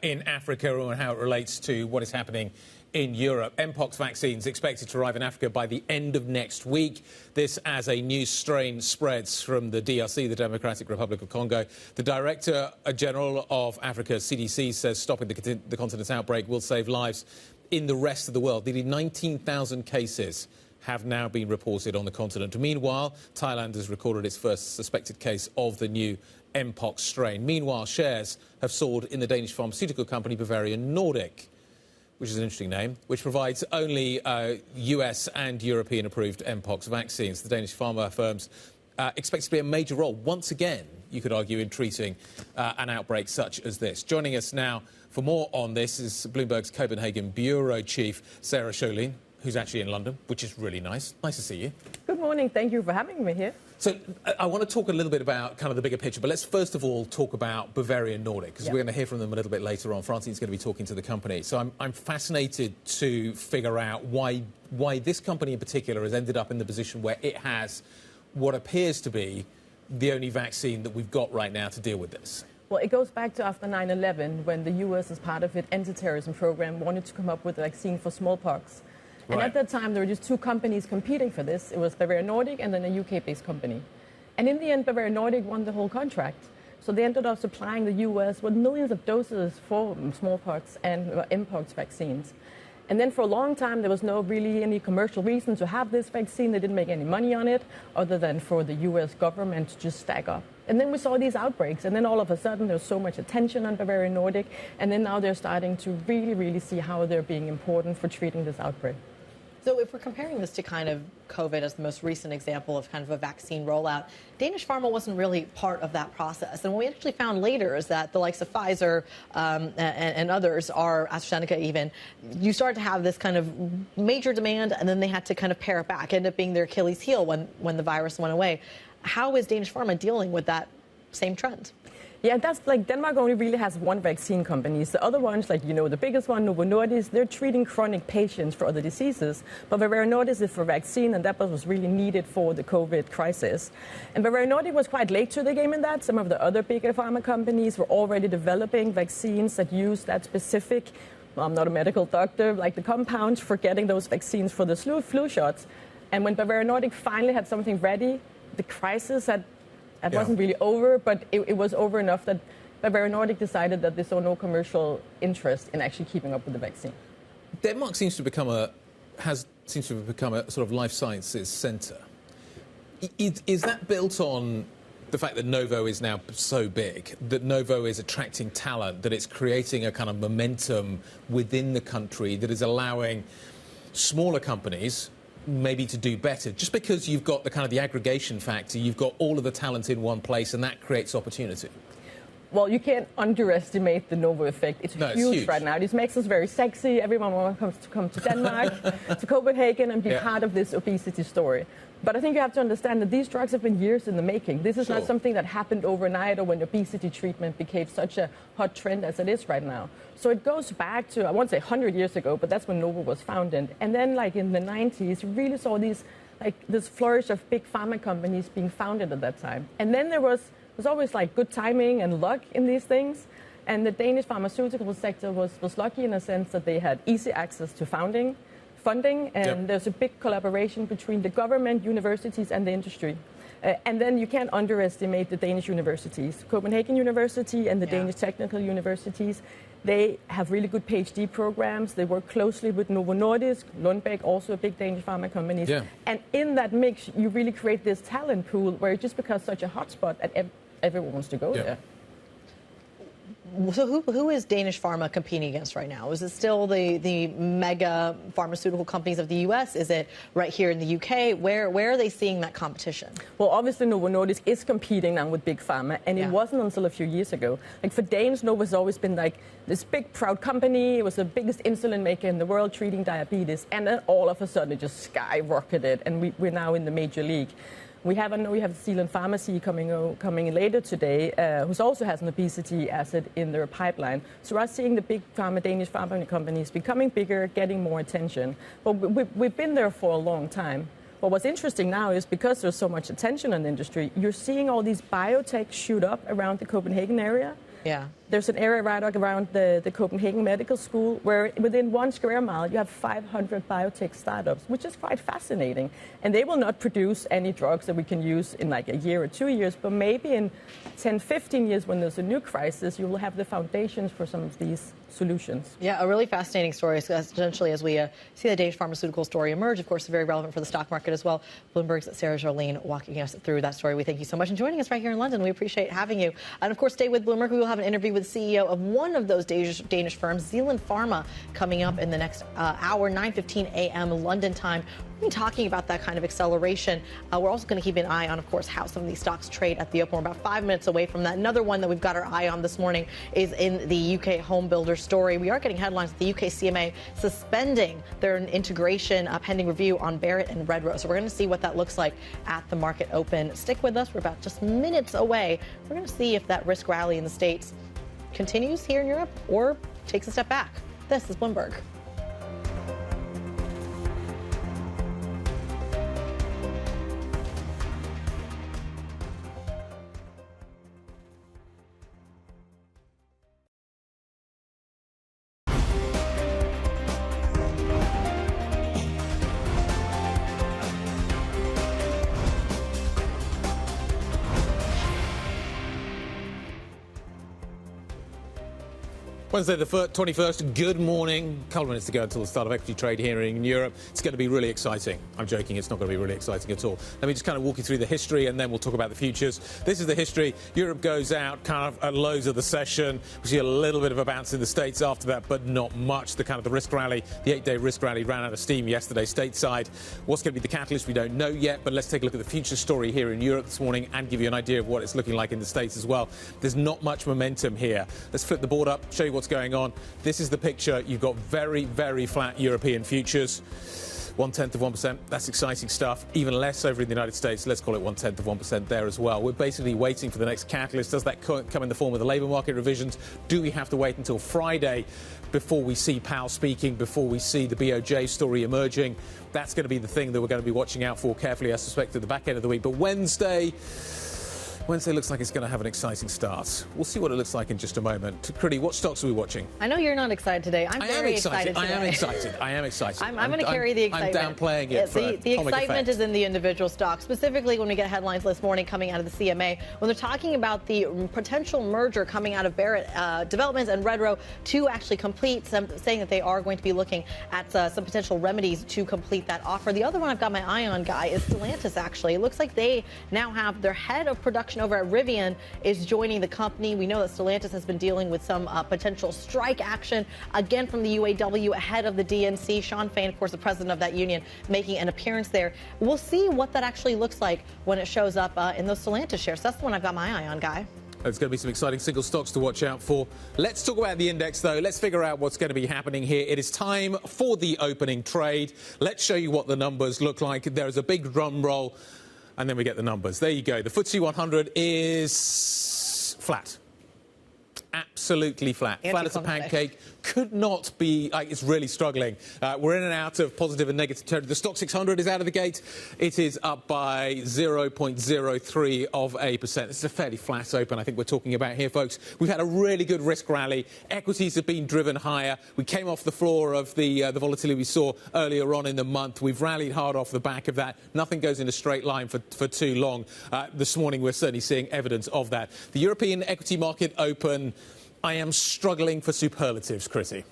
in Africa and how it relates to what is happening in Europe. Mpox vaccines expected to arrive in Africa by the end of next week. This as a new strain spreads from the DRC, the Democratic Republic of Congo. The Director General of Africa, CDC, says stopping the continent's outbreak will save lives in the rest of the world. Nearly 19,000 cases have now been reported on the continent. Meanwhile, Thailand has recorded its first suspected case of the new Mpox strain. Meanwhile, shares have soared in the Danish pharmaceutical company Bavarian Nordic, which is an interesting name, which provides only US and European approved Mpox vaccines. The Danish pharma firms expect to play a major role, once again, you could argue, in treating an outbreak such as this. Joining us now for more on this is Bloomberg's Copenhagen Bureau Chief, Sarah Scholin, who's actually in London, which is really nice. Nice to see you. Good morning. Thank you for having me here. So I want to talk a little bit about kind of the bigger picture, but let's first of all talk about Bavarian Nordic, because we're going to hear from them a little bit later on. Francine's going to be talking to the company. So I'm fascinated to figure out why this company in particular has ended up in the position where it has what appears to be the only vaccine that we've got right now to deal with this. Well, it goes back to after 9/11, when the US, as part of its anti-terrorism program, wanted to come up with a vaccine for smallpox. And at that time, there were just 2 companies competing for this. It was Bavarian Nordic and then a UK-based company. And in the end, Bavarian Nordic won the whole contract. So they ended up supplying the US with millions of doses for smallpox and Mpox vaccines. And then for a long time, there was no really any commercial reason to have this vaccine. They didn't make any money on it, other than for the US government to just stack up. And then we saw these outbreaks, and then all of a sudden there was so much attention on Bavarian Nordic, and then now they're starting to really see how they're being important for treating this outbreak. So if we're comparing this to kind of COVID as the most recent example of kind of a vaccine rollout, Danish pharma wasn't really part of that process. And what we actually found later is that the likes of Pfizer and others, AstraZeneca even, you start to have this kind of major demand, and then they had to kind of pare it back, end up being their Achilles heel when the virus went away. How is Danish pharma dealing with that same trend? Yeah, that's like Denmark only really has one vaccine company. The other ones, like, the biggest one, Novo Nordisk, they're treating chronic patients for other diseases. But Bavarian Nordic is for vaccine, and that was really needed for the COVID crisis. And Bavarian Nordic was quite late to the game in that. Some of the other bigger pharma companies were already developing vaccines that use that specific, well, I'm not a medical doctor, like the compounds for getting those vaccines for the flu shots. And when Bavarian Nordic finally had something ready, the crisis wasn't really over, but it was over enough that Bavarian Nordic decided that they saw no commercial interest in actually keeping up with the vaccine. Denmark seems to have become a sort of life sciences centre. Is that built on the fact that Novo is now so big, that Novo is attracting talent, that it's creating a kind of momentum within the country that is allowing smaller companies maybe to do better, just because you've got the kind of the aggregation factor, you've got all of the talent in one place, and that creates opportunity? Well, you can't underestimate the Novo effect. It's huge right now. This makes us very sexy. Everyone wants to come to Denmark, to Copenhagen, and be part of this obesity story. But I think you have to understand that these drugs have been years in the making. This is not something that happened overnight, or when obesity treatment became such a hot trend as it is right now. So it goes back to, I won't say 100 years ago, but that's when Novo was founded. And then, like in the 90s, you really saw this flourish of big pharma companies being founded at that time. And then there's always like good timing and luck in these things. And the Danish pharmaceutical sector was lucky in a sense that they had easy access to funding, and there's a big collaboration between the government, universities, and the industry. And then you can't underestimate the Danish universities. Copenhagen University and the Danish technical universities, they have really good PhD programs. They work closely with Novo Nordisk, Lundbeck, also a big Danish pharma companies. Yeah. And in that mix, you really create this talent pool where it just becomes such a hotspot that everyone wants to go there. So who is Danish pharma competing against right now? Is it still the mega pharmaceutical companies of the U.S.? Is it right here in the U.K.? Where are they seeing that competition? Well, obviously Novo Nordisk is competing now with Big Pharma, and it wasn't until a few years ago. Like for Danes, Novo has always been like this big, proud company. It was the biggest insulin maker in the world, treating diabetes, and then all of a sudden it just skyrocketed, and we're now in the major league. We have Zealand Pharmacy coming in later today, who also has an obesity asset in their pipeline. So we're seeing the big Danish pharma companies becoming bigger, getting more attention. But we've been there for a long time. But what's interesting now is because there's so much attention on the industry, you're seeing all these biotech shoot up around the Copenhagen area. Yeah. There's an area right around the Copenhagen Medical School where within 1 square mile you have 500 biotech startups, which is quite fascinating. And they will not produce any drugs that we can use in like a year or 2 years, but maybe in 10, 15 years when there's a new crisis, you will have the foundations for some of these solutions. Yeah, a really fascinating story, essentially, as we see the Danish pharmaceutical story emerge. Of course, very relevant for the stock market as well. Bloomberg's Sarah Jolene walking us through that story. We thank you so much for joining us right here in London. We appreciate having you. And, of course, stay with Bloomberg. We will have an interview with the CEO of one of those Danish firms, Zealand Pharma, coming up in the next hour, 9:15 a.m. London time. We're talking about that kind of acceleration. We're also going to keep an eye on, of course, how some of these stocks trade at the open. We're about 5 minutes away from that. Another one that we've got our eye on this morning is in the UK home builder story. We are getting headlines that the UK CMA suspending their integration pending review on Barratt and Redrow. So we're going to see what that looks like at the market open. Stick with us. We're about just minutes away. We're going to see if that risk rally in the States continues here in Europe or takes a step back. This is Bloomberg. Wednesday the 21st, good morning. A couple of minutes to go until the start of equity trade here in Europe. It's going to be really exciting. I'm joking, it's not going to be really exciting at all. Let me just kind of walk you through the history and then we'll talk about the futures. This is the history. Europe goes out kind of at lows of the session. We see a little bit of a bounce in the States after that, but not much. The risk rally, the 8-day risk rally ran out of steam yesterday stateside. What's going to be the catalyst, we don't know yet, but let's take a look at the future story here in Europe this morning and give you an idea of what it's looking like in the States as well. There's not much momentum here. Let's flip the board up, show you what's going on. This is the picture. You've got very, very flat European futures. 1/10 of 1%. That's exciting stuff. Even less over in the United States. Let's call it 1/10 of 1% there as well. We're basically waiting for the next catalyst. Does that come in the form of the labour market revisions? Do we have to wait until Friday before we see Powell speaking, before we see the BOJ story emerging? That's going to be the thing that we're going to be watching out for carefully, I suspect, at the back end of the week. But Wednesday looks like it's going to have an exciting start. We'll see what it looks like in just a moment. Kriti, what stocks are we watching? I know you're not excited today. I'm very excited today. I am excited. I'm going to carry the excitement. I'm downplaying it. The excitement is in the individual stocks, specifically when we get headlines this morning coming out of the CMA, when they're talking about the potential merger coming out of Barratt Developments and Redrow to actually complete, saying that they are going to be looking at some potential remedies to complete that offer. The other one I've got my eye on, Guy, is Stellantis, actually. It looks like they now have their head of production over at Rivian is joining the company. We know that Stellantis has been dealing with some potential strike action, again from the UAW ahead of the DNC. Sean Fain, of course, the president of that union, making an appearance there. We'll see what that actually looks like when it shows up in those Stellantis shares. That's the one I've got my eye on, Guy. There's going to be some exciting single stocks to watch out for. Let's talk about the index, though. Let's figure out what's going to be happening here. It is time for the opening trade. Let's show you what the numbers look like. There is a big drum roll, and then we get the numbers. There you go. The FTSE 100 is flat. Absolutely flat. Flat as a pancake. Could not be, it's really struggling. We're in and out of positive and negative territory. The Stock 600 is out of the gate. It is up by 0.03%. This is a fairly flat open, I think we're talking about here, folks. We've had a really good risk rally. Equities have been driven higher. We came off the floor of the volatility we saw earlier on in the month. We've rallied hard off the back of that. Nothing goes in a straight line for too long. This morning, we're certainly seeing evidence of that. The European equity market open, I am struggling for superlatives, Kriti.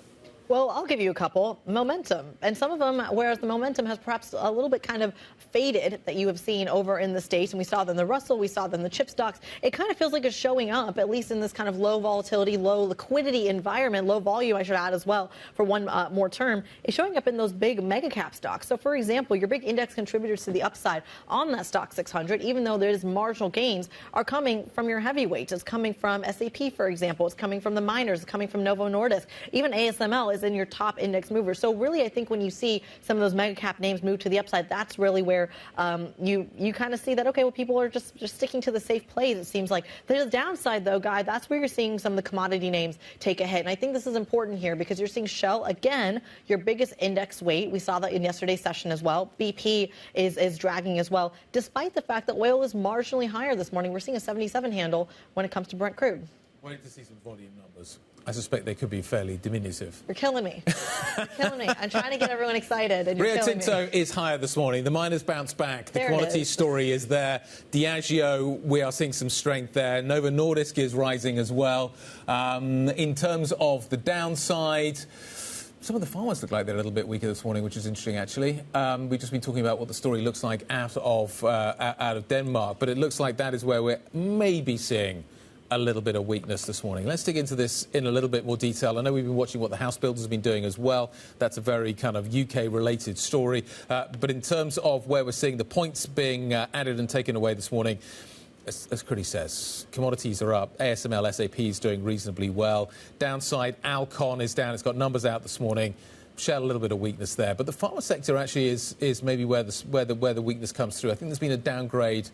Well, I'll give you a couple. Momentum. And some of them, whereas the momentum has perhaps a little bit kind of faded that you have seen over in the States, and we saw them in the Russell, we saw them in the chip stocks, it kind of feels like it's showing up, at least in this kind of low volatility, low liquidity environment, low volume, I should add as well, for one more term, is showing up in those big mega cap stocks. So, for example, your big index contributors to the upside on that stock 600, even though there's marginal gains, are coming from your heavyweights. It's coming from SAP, for example. It's coming from the miners. It's coming from Novo Nordisk. Even ASML is in your top index movers. So really, I think when you see some of those mega cap names move to the upside, that's really where you kind of see that, okay, well, people are just sticking to the safe plays, it seems like. The downside, though, Guy, that's where you're seeing some of the commodity names take a hit. And I think this is important here because you're seeing Shell, again, your biggest index weight. We saw that in yesterday's session as well. BP is dragging as well, despite the fact that oil is marginally higher this morning. We're seeing a 77 handle when it comes to Brent crude. Waiting to see some volume numbers. I suspect they could be fairly diminutive. You're killing me. You're killing me. I'm trying to get everyone excited, and you're Rio killing Tinto me. is higher this morning. The miners bounced back. The There it quality is. story is there. Diageo, we are seeing some strength there. Novo Nordisk is rising as well. In terms of the downside, some of the farmers look like they're a little bit weaker this morning, which is interesting, actually. We've just been talking about what the story looks like out of Denmark, but it looks like that is where we're maybe seeing a little bit of weakness this morning. Let's dig into this in a little bit more detail. I know we've been watching what the house builders have been doing as well. That's a very kind of UK-related story. But in terms of where we're seeing the points being added and taken away this morning, as Kriti says, commodities are up. ASML SAP is doing reasonably well. Downside, Alcon is down. It's got numbers out this morning. Shell, a little bit of weakness there. But the pharma sector actually is maybe where the weakness comes through. I think there's been a downgrade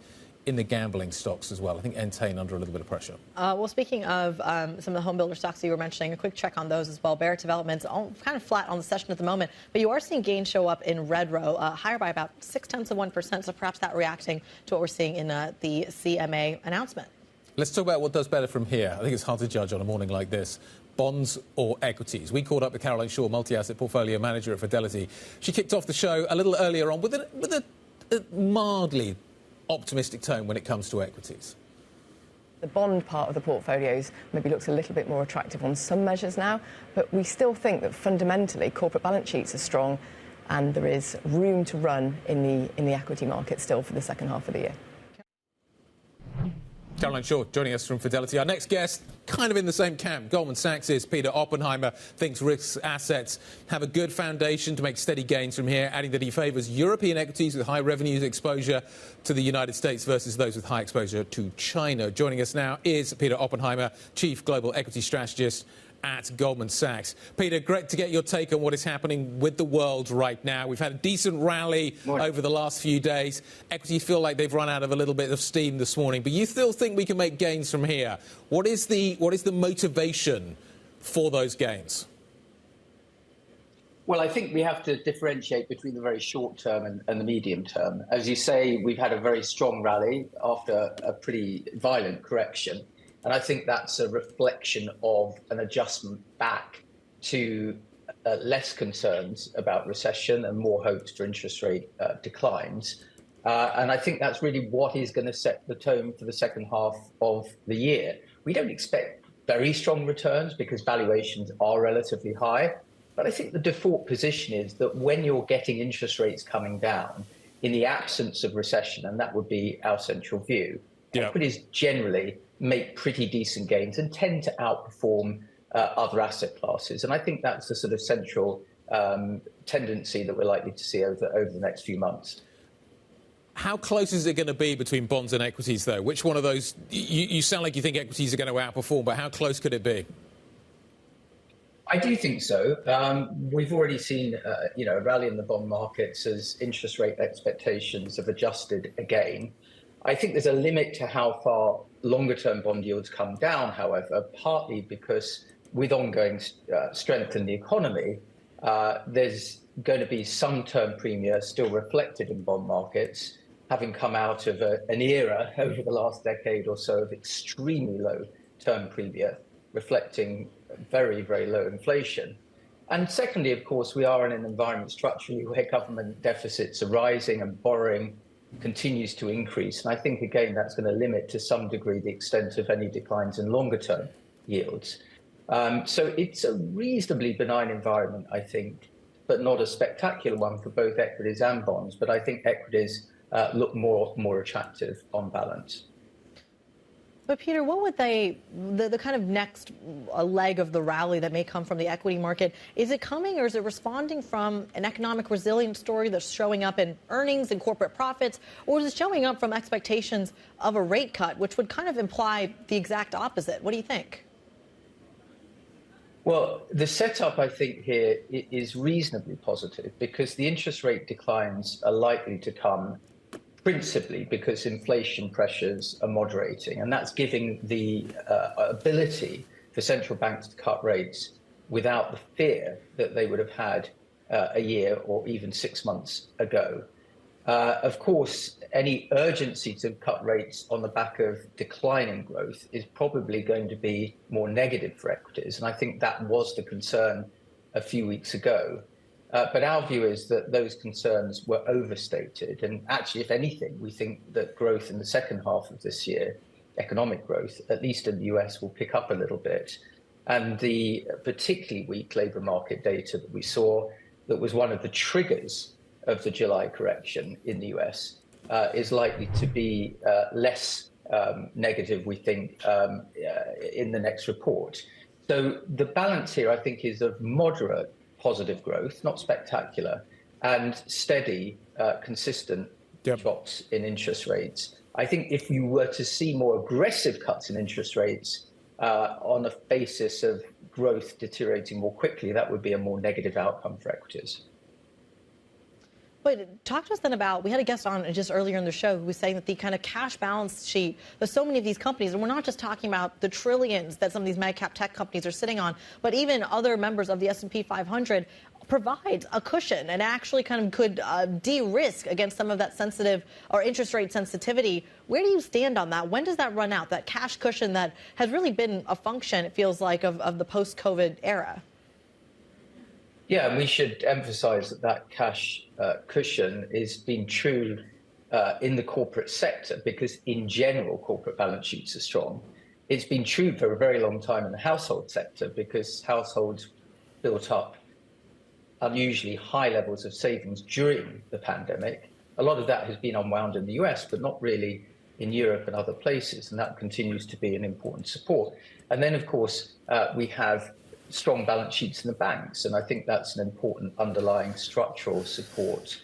in the gambling stocks as well. I think Entain under a little bit of pressure. Well, speaking of some of the home builder stocks you were mentioning, a quick check on those as well. Barrett Development's kind of flat on the session at the moment, but you are seeing gains show up in Redrow, higher by about 0.6%, so perhaps that reacting to what we're seeing in the CMA announcement. Let's talk about what does better from here. I think it's hard to judge on a morning like this. Bonds or equities? We caught up with Caroline Shaw, multi-asset portfolio manager at Fidelity. She kicked off the show a little earlier on with a mildly optimistic tone when it comes to equities. The bond part of the portfolios maybe looks a little bit more attractive on some measures now, but we still think that fundamentally corporate balance sheets are strong and there is room to run in the equity market still for the second half of the year. Caroline Shaw joining us from Fidelity. Our next guest, kind of in the same camp. Goldman Sachs' Peter Oppenheimer thinks risk assets have a good foundation to make steady gains from here, adding that he favours European equities with high revenues exposure to the United States versus those with high exposure to China. Joining us now is Peter Oppenheimer, Chief Global Equity Strategist at Goldman Sachs. Peter, great to get your take on what is happening with the world right now. We've had a decent rally over the last few days. Equities feel like they've run out of a little bit of steam this morning, but you still think we can make gains from here. What is the motivation for those gains? Well, I think we have to differentiate between the very short term and the medium term. As you say, we've had a very strong rally after a pretty violent correction. And I think that's a reflection of an adjustment back to less concerns about recession and more hopes for interest rate declines. And I think that's really what is going to set the tone for the second half of the year. We don't expect very strong returns because valuations are relatively high. But I think the default position is that when you're getting interest rates coming down in the absence of recession, and that would be our central view, equities generally make pretty decent gains and tend to outperform other asset classes. And I think that's the sort of central tendency that we're likely to see over the next few months. How close is it going to be between bonds and equities, though? Which one of those? You sound like you think equities are going to outperform, but how close could it be? I do think so. We've already seen, a rally in the bond markets as interest rate expectations have adjusted again. I think there's a limit to how far longer-term bond yields come down, however, partly because with ongoing strength in the economy, there's going to be some term premia still reflected in bond markets, having come out of an era over the last decade or so of extremely low term premia, reflecting very, very low inflation. And secondly, of course, we are in an environment structurally where government deficits are rising and borrowing continues to increase. And I think, again, that's going to limit to some degree the extent of any declines in longer term yields. So it's a reasonably benign environment, I think, but not a spectacular one for both equities and bonds. But I think equities look more attractive on balance. But Peter, what would the kind of next leg of the rally that may come from the equity market, is it coming or is it responding from an economic resilience story that's showing up in earnings and corporate profits, or is it showing up from expectations of a rate cut, which would kind of imply the exact opposite? What do you think? Well, the setup, I think, here is reasonably positive because the interest rate declines are likely to come principally because inflation pressures are moderating, and that's giving the ability for central banks to cut rates without the fear that they would have had a year or even 6 months ago. Of course, any urgency to cut rates on the back of declining growth is probably going to be more negative for equities, and I think that was the concern a few weeks ago. But our view is that those concerns were overstated. And actually, if anything, we think that growth in the second half of this year, economic growth, at least in the US, will pick up a little bit. And the particularly weak labour market data that we saw, that was one of the triggers of the July correction in the US, is likely to be less negative, we think, in the next report. So the balance here, I think, is of moderate positive growth, not spectacular, and steady, consistent drops in interest rates. I think if you were to see more aggressive cuts in interest rates on a basis of growth deteriorating more quickly, that would be a more negative outcome for equities. But talk to us then about, we had a guest on just earlier in the show who was saying that the kind of cash balance sheet that so many of these companies, and we're not just talking about the trillions that some of these mega cap tech companies are sitting on, but even other members of the S&P 500 provides a cushion and actually kind of could de-risk against some of that sensitive or interest rate sensitivity. Where do you stand on that? When does that run out, that cash cushion that has really been a function, it feels like, of the post-COVID era? Yeah, and we should emphasize that cash cushion is been true in the corporate sector because, in general, corporate balance sheets are strong. It's been true for a very long time in the household sector because households built up unusually high levels of savings during the pandemic. A lot of that has been unwound in the US, but not really in Europe and other places, and that continues to be an important support. And then, of course, we have strong balance sheets in the banks, and I think that's an important underlying structural support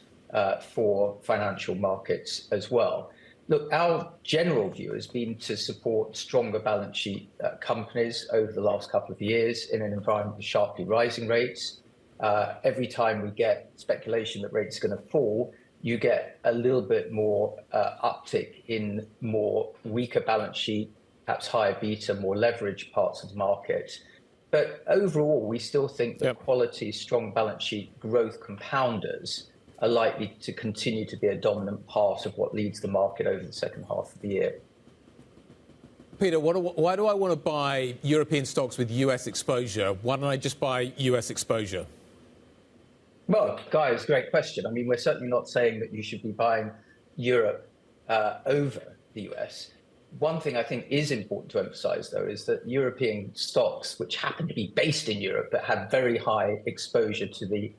for financial markets as well. Look, our general view has been to support stronger balance sheet companies over the last couple of years in an environment with sharply rising rates. Every time we get speculation that rates are going to fall, you get a little bit more uptick in more weaker balance sheet, perhaps higher beta, more leveraged parts of the market. But overall, we still think that quality, strong balance sheet growth compounders are likely to continue to be a dominant part of what leads the market over the second half of the year. Peter, why do I want to buy European stocks with US exposure? Why don't I just buy US exposure? Well, guys, great question. I mean, we're certainly not saying that you should be buying Europe over the US. One thing I think is important to emphasize, though, is that European stocks, which happen to be based in Europe but have very high exposure to the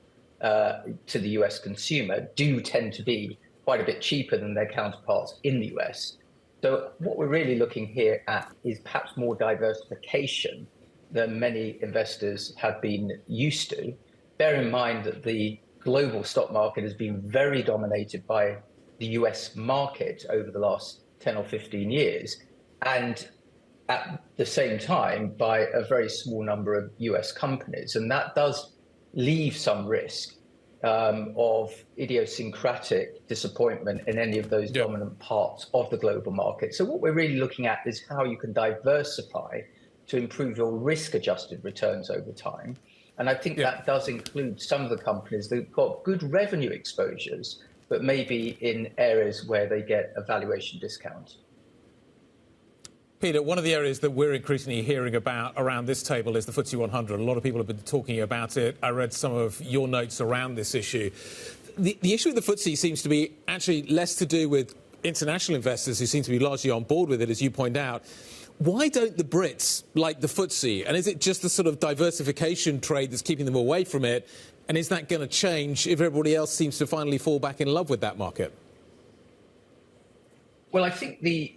US consumer, do tend to be quite a bit cheaper than their counterparts in the US. So what we're really looking here at is perhaps more diversification than many investors have been used to. Bear in mind that the global stock market has been very dominated by the US market over the last 10 or 15 years, and at the same time by a very small number of US companies. And that does leave some risk of idiosyncratic disappointment in any of those dominant parts of the global market. So what we're really looking at is how you can diversify to improve your risk-adjusted returns over time. And I think that does include some of the companies that have got good revenue exposures, but maybe in areas where they get a valuation discount. Peter, one of the areas that we're increasingly hearing about around this table is the FTSE 100. A lot of people have been talking about it. I read some of your notes around this issue. The issue with the FTSE seems to be actually less to do with international investors who seem to be largely on board with it, as you point out. Why don't the Brits like the FTSE? And is it just the sort of diversification trade that's keeping them away from it? And is that going to change if everybody else seems to finally fall back in love with that market? Well, I think the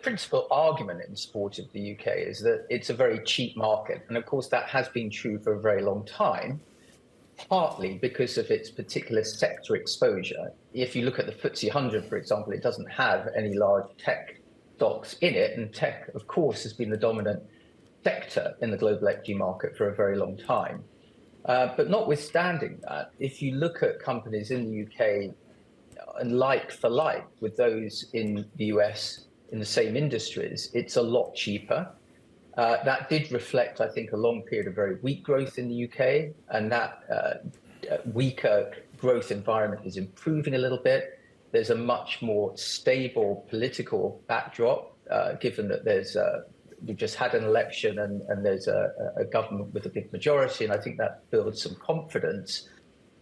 principal argument in support of the UK is that it's a very cheap market. And of course, that has been true for a very long time, partly because of its particular sector exposure. If you look at the FTSE 100, for example, it doesn't have any large tech stocks in it. And tech, of course, has been the dominant sector in the global equity market for a very long time. But notwithstanding that, if you look at companies in the UK and like for like with those in the US in the same industries, it's a lot cheaper. That did reflect, I think, a long period of very weak growth in the UK, and that weaker growth environment is improving a little bit. There's a much more stable political backdrop, given that we've just had an election and there's a government with a big majority, and I think that builds some confidence.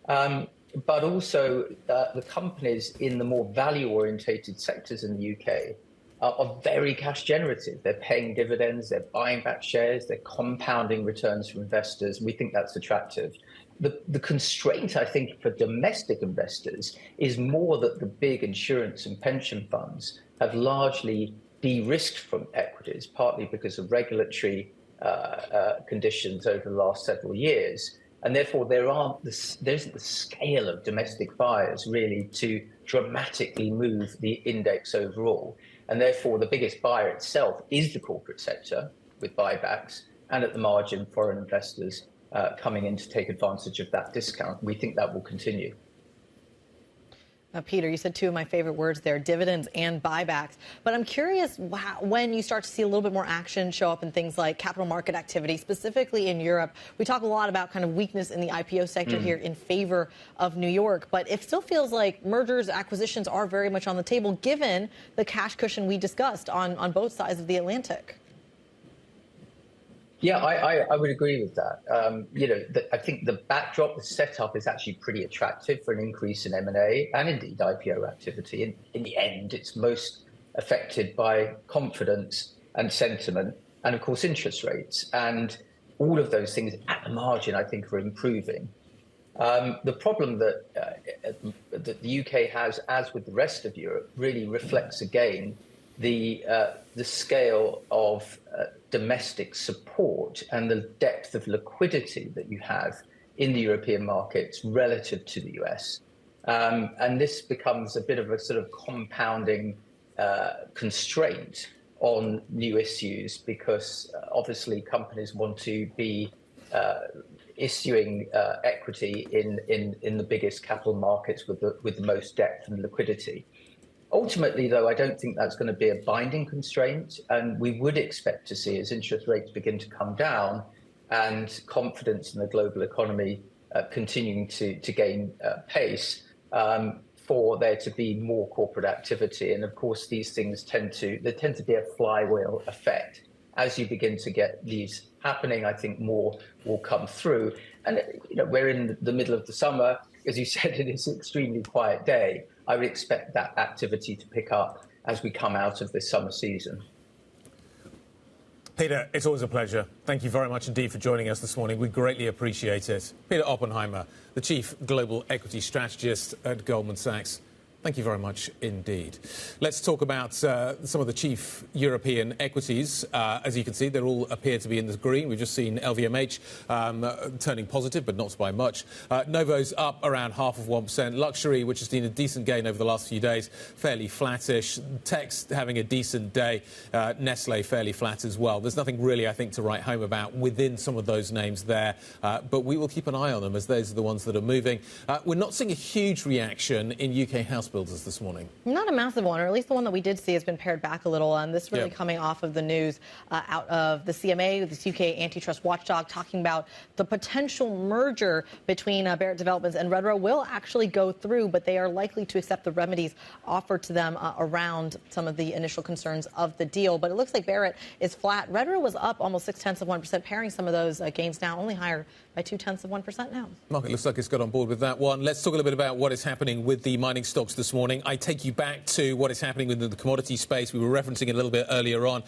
But also the companies in the more value-orientated sectors in the UK are very cash generative. They're paying dividends, they're buying back shares, they're compounding returns for investors. We think that's attractive. The constraint, I think, for domestic investors is more that the big insurance and pension funds have largely de-risked from equities, partly because of regulatory conditions over the last several years. And therefore, there isn't the scale of domestic buyers really to dramatically move the index overall. And therefore, the biggest buyer itself is the corporate sector with buybacks, and at the margin, foreign investors coming in to take advantage of that discount. We think that will continue. Peter, you said two of my favorite words there, dividends and buybacks. But I'm curious when you start to see a little bit more action show up in things like capital market activity, specifically in Europe. We talk a lot about kind of weakness in the IPO sector here in favor of New York. But it still feels like mergers, acquisitions are very much on the table, given the cash cushion we discussed on both sides of the Atlantic. Yeah, I would agree with that. I think the backdrop, the setup is actually pretty attractive for an increase in M&A and indeed IPO activity. In the end, it's most affected by confidence and sentiment and, of course, interest rates. And all of those things at the margin, I think, are improving. The problem that the UK has, as with the rest of Europe, really reflects, again, the scale of domestic support and the depth of liquidity that you have in the European markets relative to the US. And this becomes a bit of a sort of compounding constraint on new issues because obviously companies want to be issuing equity in the biggest capital markets with the most depth and liquidity. Ultimately, though, I don't think that's going to be a binding constraint, and we would expect to see, as interest rates begin to come down and confidence in the global economy continuing to gain pace, for there to be more corporate activity. And of course, these things tend to be a flywheel effect. As you begin to get these happening, I think more will come through. And we're in the middle of the summer. As you said, it is an extremely quiet day. I would expect that activity to pick up as we come out of this summer season. Peter, it's always a pleasure. Thank you very much indeed for joining us this morning. We greatly appreciate it. Peter Oppenheimer, the Chief Global Equity Strategist at Goldman Sachs. Thank you very much indeed. Let's talk about some of the chief European equities. As you can see, they all appear to be in the green. We've just seen LVMH turning positive, but not by much. Novo's up around 0.5%. Luxury, which has seen a decent gain over the last few days, fairly flattish. Tech's having a decent day. Nestle fairly flat as well. There's nothing really, I think, to write home about within some of those names there. But we will keep an eye on them as those are the ones that are moving. We're not seeing a huge reaction in UK house builders this morning. Not a massive one, or at least the one that we did see has been pared back a little. And this really coming off of the news out of the CMA, this UK antitrust watchdog, talking about the potential merger between Barratt Developments and Redrow will actually go through, but they are likely to accept the remedies offered to them around some of the initial concerns of the deal. But it looks like Barratt is flat. Redrow was up almost 0.6%, pairing some of those gains now, only higher by 0.2% now. Market looks like it's got on board with that one. Let's talk a little bit about what is happening with the mining stocks this this morning. I take you back to what is happening within the commodity space. We were referencing it a little bit earlier on.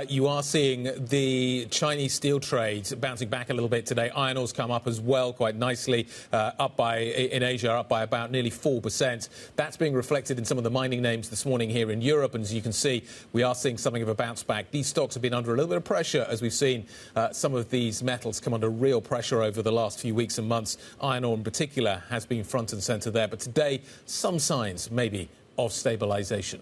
You are seeing the Chinese steel trade bouncing back a little bit today. Iron ore's come up as well quite nicely, in Asia, up by about nearly 4%. That's being reflected in some of the mining names this morning here in Europe. And as you can see, we are seeing something of a bounce back. These stocks have been under a little bit of pressure as we've seen some of these metals come under real pressure over the last few weeks and months. Iron ore in particular has been front and centre there. But today, some signs maybe of stabilisation.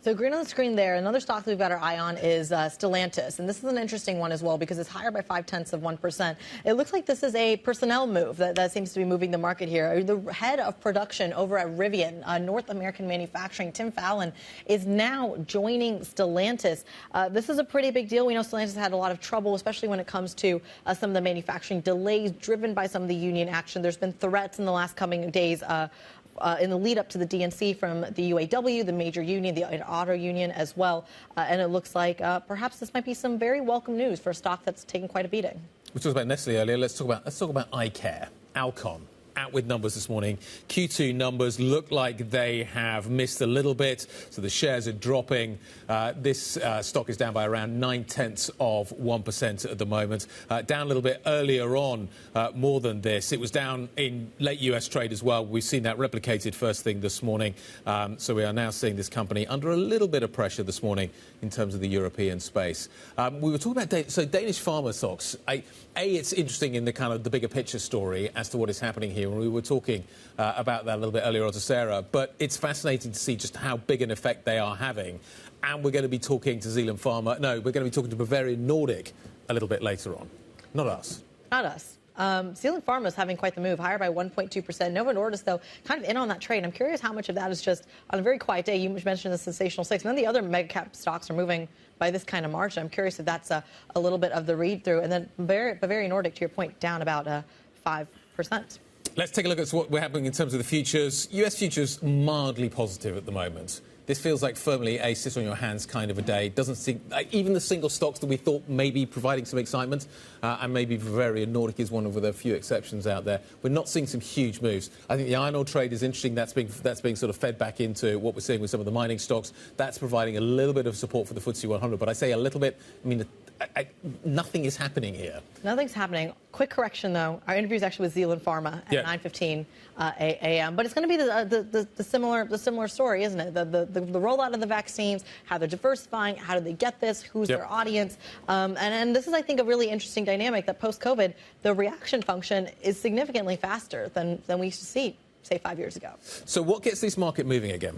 So green on the screen there. Another stock that we've got our eye on is Stellantis. And this is an interesting one as well because it's higher by 0.5%. It looks like this is a personnel move that seems to be moving the market here. The head of production over at Rivian, North American Manufacturing, Tim Fallon, is now joining Stellantis. This is a pretty big deal. We know Stellantis had a lot of trouble, especially when it comes to some of the manufacturing delays driven by some of the union action. There's been threats in the last coming days in the lead up to the DNC from the UAW, the major union, the auto union as well. And it looks like perhaps this might be some very welcome news for a stock that's taken quite a beating. We talked about Nestle earlier. Let's talk about eye care. Alcon out with numbers this morning. Q2 numbers look like they have missed a little bit, so the shares are dropping. This stock is down by around 0.9% at the moment. Down a little bit earlier on, more than this. It was down in late US trade as well. We've seen that replicated first thing this morning. So we are now seeing this company under a little bit of pressure this morning in terms of the European space. We were talking about Danish pharma stocks. It's interesting in the kind of the bigger picture story as to what is happening here. And we were talking about that a little bit earlier on to Sarah. But it's fascinating to see just how big an effect they are having. And we're going to be talking to Zealand Pharma. No, we're going to be talking to Bavarian Nordic a little bit later on. Not us. Not us. Zealand Pharma is having quite the move, higher by 1.2%. Novo Nordisk, though, kind of in on that trade. I'm curious how much of that is just on a very quiet day. You mentioned the sensational six. And then the other mega cap stocks are moving by this kind of margin. I'm curious if that's a little bit of the read-through. And then Bavarian Nordic, to your point, down about 5%. Let's take a look at what we're happening in terms of the futures. US futures mildly positive at the moment. This feels like firmly a sit on your hands kind of a day. Doesn't seem even the single stocks that we thought may be providing some excitement, and maybe Bavarian Nordic is one of the few exceptions out there. We're not seeing some huge moves. I think the iron ore trade is interesting. That's being sort of fed back into what we're seeing with some of the mining stocks. That's providing a little bit of support for the FTSE 100. But I say a little bit. I mean, nothing is happening here. Nothing's happening. Quick correction, though. Our interview is actually with Zealand Pharma at 9:15 a.m. But it's going to be the similar story, isn't it? The rollout of the vaccines, how they're diversifying, how do they get this, who's their audience, and this is, I think, a really interesting dynamic that post-COVID, the reaction function is significantly faster than we used to see, say, 5 years ago. So what gets this market moving again?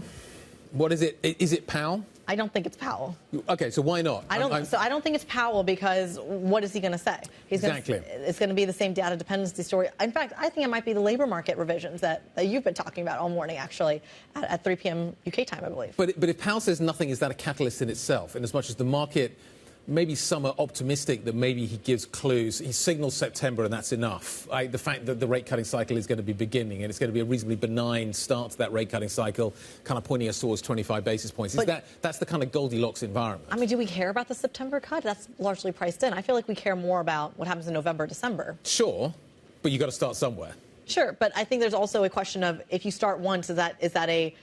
What is it? Is it Powell? I don't think it's Powell. Okay, so why not? I don't think it's Powell because what is he going to say? It's going to be the same data dependency story. In fact, I think it might be the labor market revisions that you've been talking about all morning, actually, at 3 p.m. UK time, I believe. But if Powell says nothing, is that a catalyst in itself? In as much as the market, maybe some are optimistic that maybe he gives clues. He signals September and that's enough. The fact that the rate-cutting cycle is going to be beginning and it's going to be a reasonably benign start to that rate-cutting cycle, kind of pointing us towards 25 basis points. That's the kind of Goldilocks environment. I mean, do we care about the September cut? That's largely priced in. I feel like we care more about what happens in November, December. Sure, but you've got to start somewhere. Sure, but I think there's also a question of if you start once, is that a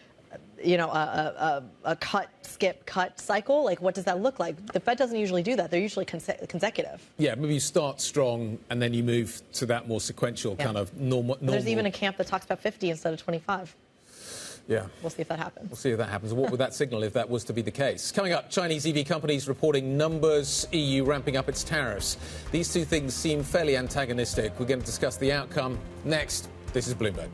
cut, skip, cut cycle? Like, what does that look like? The Fed doesn't usually do that. They're usually consecutive. Yeah, maybe you start strong and then you move to that more sequential kind of normal. There's even a camp that talks about 50 instead of 25. Yeah. We'll see if that happens. We'll see if that happens. What would that signal if that was to be the case? Coming up, Chinese EV companies reporting numbers, EU ramping up its tariffs. These two things seem fairly antagonistic. We're going to discuss the outcome next. This is Bloomberg.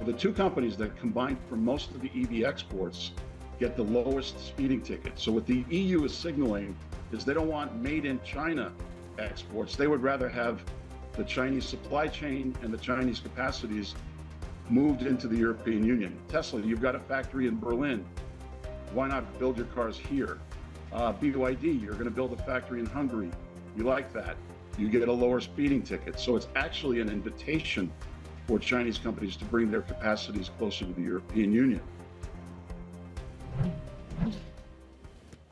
The two companies that combine for most of the EV exports get the lowest speeding ticket. So what the EU is signaling is they don't want made in China exports. They would rather have the Chinese supply chain and the Chinese capacities moved into the European Union. Tesla, you've got a factory in Berlin. Why not build your cars here? BYD, you're going to build a factory in Hungary. You like that. You get a lower speeding ticket. So it's actually an invitation for Chinese companies to bring their capacities closer to the European Union.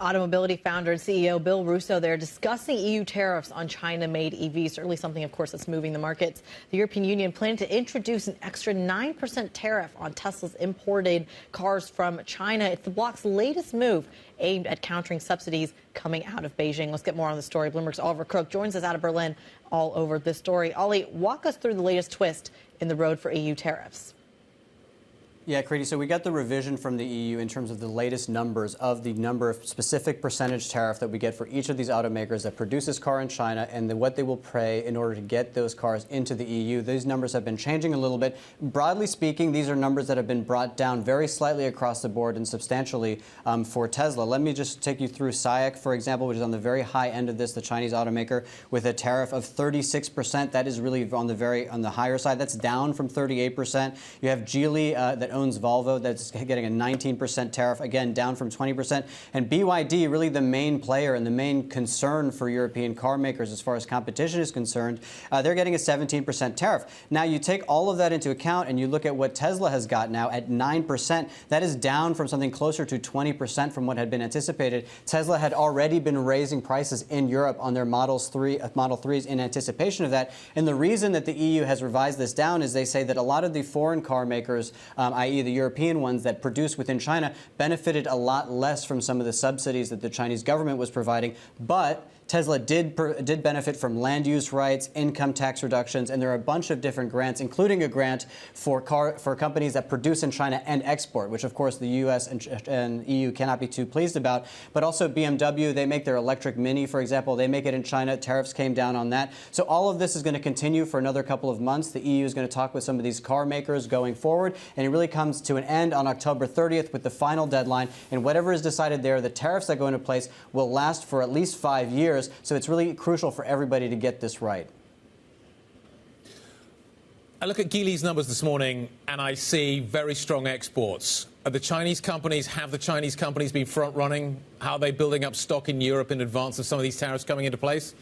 Automobility founder and CEO Bill Russo there discussing EU tariffs on China-made EVs, certainly something, of course, that's moving the markets. The European Union planning to introduce an extra 9% tariff on Tesla's imported cars from China. It's the bloc's latest move aimed at countering subsidies coming out of Beijing. Let's get more on the story. Bloomberg's Oliver Crook joins us out of Berlin all over this story. Ollie, walk us through the latest twist in the road for EU tariffs. Yeah, Kriti, so we got the revision from the EU in terms of the latest numbers of the number of specific percentage tariff that we get for each of these automakers that produces car in China and what they will pay in order to get those cars into the EU. These numbers have been changing a little bit. Broadly speaking, these are numbers that have been brought down very slightly across the board and substantially for Tesla. Let me just take you through Sachs, for example, which is on the very high end of this, the Chinese automaker, with a tariff of 36%. That is really on the higher side. That's down from 38%. You have Geely that owns Volvo, that's getting a 19% tariff, again, down from 20%. And BYD, really the main player and the main concern for European car makers as far as competition is concerned, they're getting a 17% tariff. Now, you take all of that into account and you look at what Tesla has got now at 9%. That is down from something closer to 20% from what had been anticipated. Tesla had already been raising prices in Europe on their Model 3s in anticipation of that. And the reason that the EU has revised this down is they say that a lot of the foreign car makers, i.e. the European ones that produce within China, benefited a lot less from some of the subsidies that the Chinese government was providing. But Tesla did benefit from land use rights, income tax reductions, and there are a bunch of different grants, including a grant for companies that produce in China and export, which of course the U.S. and EU cannot be too pleased about. But also BMW, they make their electric Mini, for example, they make it in China. Tariffs came down on that. So all of this is going to continue for another couple of months. The EU is going to talk with some of these car makers going forward, and it really comes to an end on October 30th with the final deadline. And whatever is decided there, the tariffs that go into place will last for at least 5 years. So it's really crucial for everybody to get this right. I look at Geely's numbers this morning and I see very strong exports. Have the Chinese companies been front-running? How are they building up stock in Europe in advance of some of these tariffs coming into place?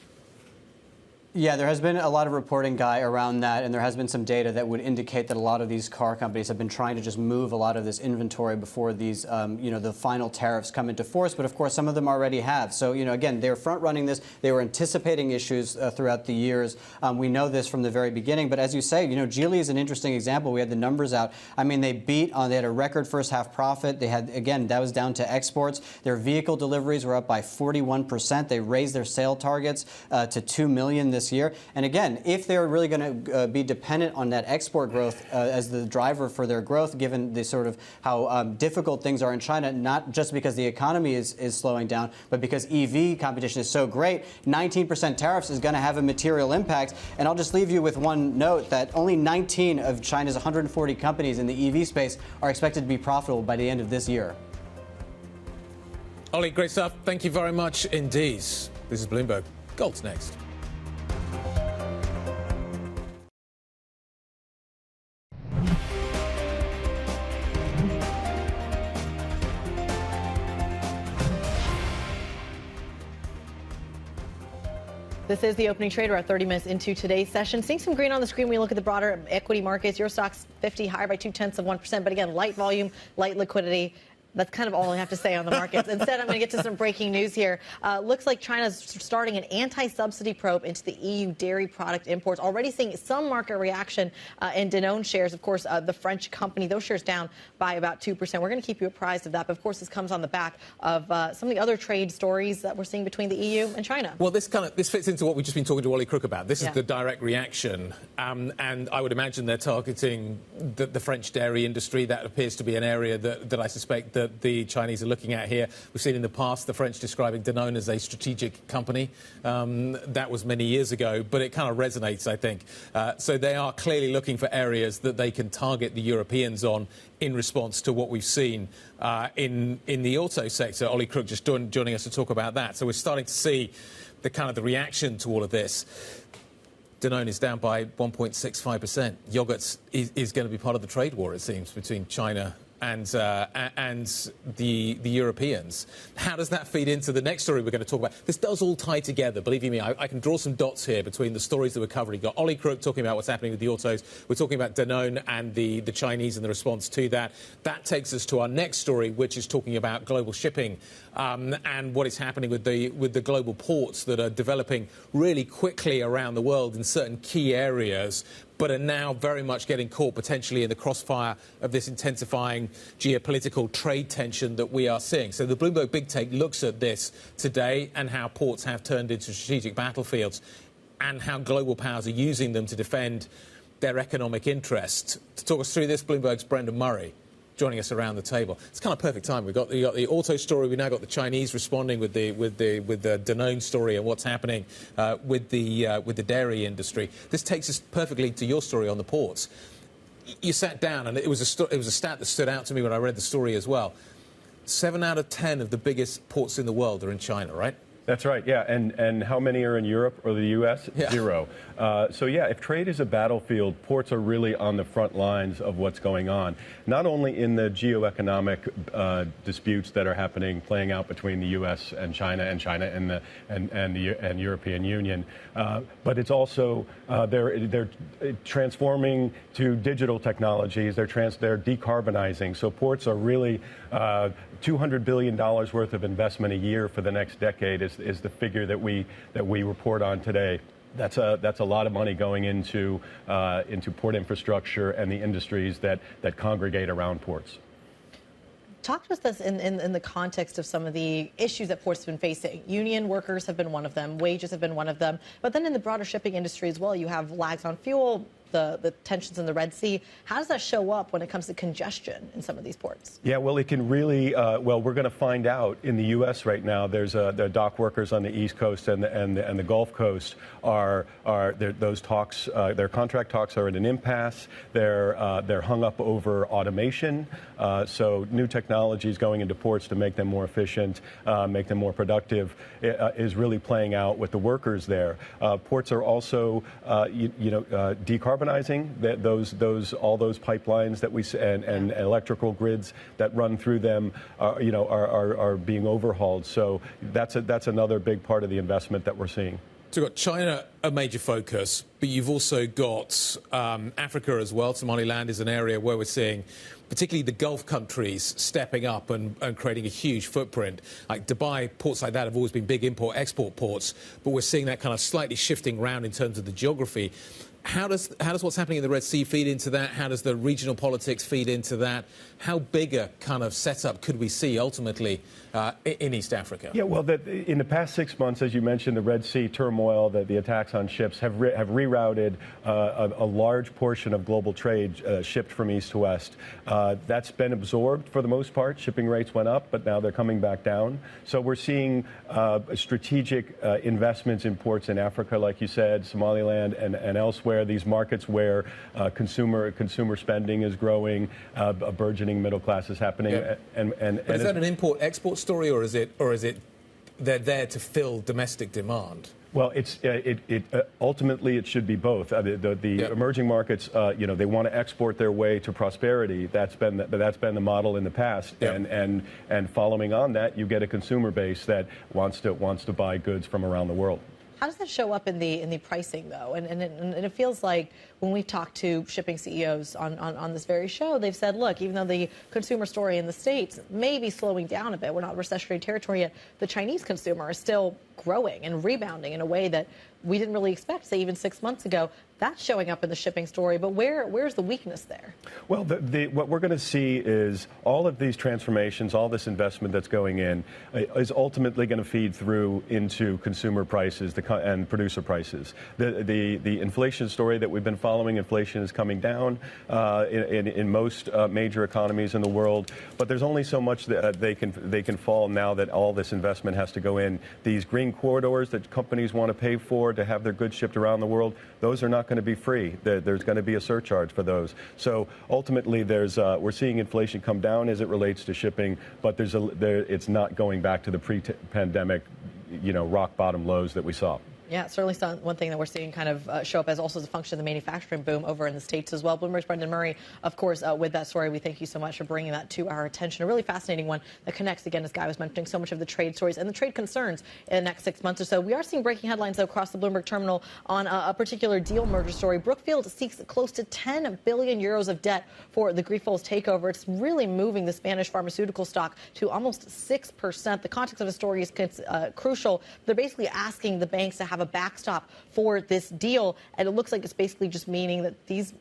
Yeah, there has been a lot of reporting, Guy, around that, and there has been some data that would indicate that a lot of these car companies have been trying to just move a lot of this inventory before these, the final tariffs come into force. But of course, some of them already have. So, again, they're front-running this. They were anticipating issues throughout the years. We know this from the very beginning. But as you say, Geely is an interesting example. We had the numbers out. I mean, they had a record first-half profit. They had, again, that was down to exports. Their vehicle deliveries were up by 41%. They raised their sale targets to 2 million this year. And again, if they're really going to be dependent on that export growth as the driver for their growth, given the sort of how difficult things are in China, not just because the economy is slowing down, but because EV competition is so great, 19% tariffs is going to have a material impact. And I'll just leave you with one note that only 19 of China's 140 companies in the EV space are expected to be profitable by the end of this year. Ollie, great stuff. Thank you very much indeed. This is Bloomberg. Gold's next. This is the opening trade. We're at 30 minutes into today's session. Seeing some green on the screen when we look at the broader equity markets. Euro Stoxx 50 higher by 0.2%. But again, light volume, light liquidity. That's kind of all I have to say on the markets. Instead, I'm going to get to some breaking news here. Looks like China's starting an anti-subsidy probe into the EU dairy product imports. Already seeing some market reaction in Danone shares. Of course, the French company, those shares down by about 2%. We're going to keep you apprised of that. But of course, this comes on the back of some of the other trade stories that we're seeing between the EU and China. Well, this fits into what we've just been talking to Ollie Crook about. This is the direct reaction. And I would imagine they're targeting the French dairy industry. That appears to be an area that I suspect that the Chinese are looking at here. We've seen in the past the French describing Danone as a strategic company. That was many years ago, but it kind of resonates, I think. So they are clearly looking for areas that they can target the Europeans on in response to what we've seen in the auto sector. Ollie Crook just joining us to talk about that. So we're starting to see the reaction to all of this. Danone is down by 1.65%. Yogurts is going to be part of the trade war, it seems, between China the Europeans. How does that feed into the next story we're going to talk about? This does all tie together, believe you me. I can draw some dots here between the stories that we're covering. You've got Ollie Crook talking about what's happening with the autos. We're talking about Danone and the Chinese and the response to that. That takes us to our next story, which is talking about global shipping and what is happening with the global ports that are developing really quickly around the world in certain key areas, but are now very much getting caught potentially in the crossfire of this intensifying geopolitical trade tension that we are seeing. So the Bloomberg Big Take looks at this today and how ports have turned into strategic battlefields and how global powers are using them to defend their economic interests. To talk us through this, Bloomberg's Brendan Murray joining us around the table. It's kind of perfect time. We've got the auto story. We've now got the Chinese responding with the Danone story and what's happening with the dairy industry. This takes us perfectly to your story on the ports. You sat down, and it was a stat that stood out to me when I read the story as well. 7 out of 10 of the biggest ports in the world are in China, right? That's right, yeah. And how many are in Europe or the U.S.? Yeah. 0. So, yeah, if trade is a battlefield, ports are really on the front lines of what's going on, not only in the geoeconomic disputes that are happening, playing out between the U.S. and China and the European Union, but it's also they're transforming to digital technologies. They're decarbonizing. So ports are really $200 billion worth of investment a year for the next decade is the figure that we report on today. That's a lot of money going into port infrastructure and the industries that congregate around ports. Talk to us in the context of some of the issues that ports have been facing. Union workers have been one of them. Wages have been one of them. But then in the broader shipping industry as well, you have lags on fuel, the tensions in the Red Sea. How does that show up when it comes to congestion in some of these ports? Yeah, well, it can really, well, we're going to find out in the U.S. right now. There's the dock workers on the East Coast and the Gulf Coast those talks, their contract talks are in an impasse. They're hung up over automation. So new technologies going into ports to make them more efficient, make them more productive is really playing out with the workers there. Ports are also, decarbonizing all those pipelines that we and electrical grids that run through them are being overhauled. So that's another big part of the investment that we're seeing. So you've got China, a major focus, but you've also got Africa as well. Somaliland is an area where we're seeing particularly the Gulf countries stepping up and creating a huge footprint. Like Dubai, ports like that have always been big import-export ports, but we're seeing that kind of slightly shifting around in terms of the geography. How does what's happening in the Red Sea feed into that? How does the regional politics feed into that? How big a kind of setup could we see ultimately in East Africa? Yeah, well, in the past 6 months, as you mentioned, the Red Sea turmoil, the attacks on ships have rerouted a large portion of global trade shipped from east to west. That's been absorbed for the most part. Shipping rates went up, but now they're coming back down. So we're seeing strategic investments in ports in Africa, like you said, Somaliland and elsewhere. These markets where consumer spending is growing, a burgeoning middle class is happening. Yeah. And is that an import-export story, or is it they're there to fill domestic demand? Well, ultimately it should be both. The emerging markets, they want to export their way to prosperity. That's been the model in the past, and following on that, you get a consumer base that wants to buy goods from around the world. How does that show up in the pricing, though? And it feels like when we've talked to shipping CEOs on this very show, they've said, look, even though the consumer story in the States may be slowing down a bit, we're not in recessionary territory yet, the Chinese consumer is still growing and rebounding in a way that we didn't really expect, say, even 6 months ago. That's showing up in the shipping story, but where's the weakness there? Well, what we're going to see is all of these transformations, all this investment that's going in is ultimately going to feed through into consumer prices and producer prices. The inflation story that we've been following, inflation is coming down in most major economies in the world, but there's only so much that they can fall now that all this investment has to go in. These green corridors that companies want to pay for to have their goods shipped around the world, those are not going to be free. There's going to be a surcharge for those. So ultimately, we're seeing inflation come down as it relates to shipping, but it's not going back to the pre-pandemic, rock bottom lows that we saw. Yeah, certainly one thing that we're seeing kind of show up as also as a function of the manufacturing boom over in the States as well. Bloomberg's Brendan Murray, of course, with that story. We thank you so much for bringing that to our attention. A really fascinating one that connects, again, as Guy was mentioning, so much of the trade stories and the trade concerns in the next 6 months or so. We are seeing breaking headlines, though, across the Bloomberg terminal on a particular deal merger story. Brookfield seeks close to 10 billion euros of debt for the Grifols takeover. It's really moving the Spanish pharmaceutical stock to almost 6%. The context of the story is crucial. They're basically asking the banks to have a backstop for this deal, and it looks like it's basically just meaning that this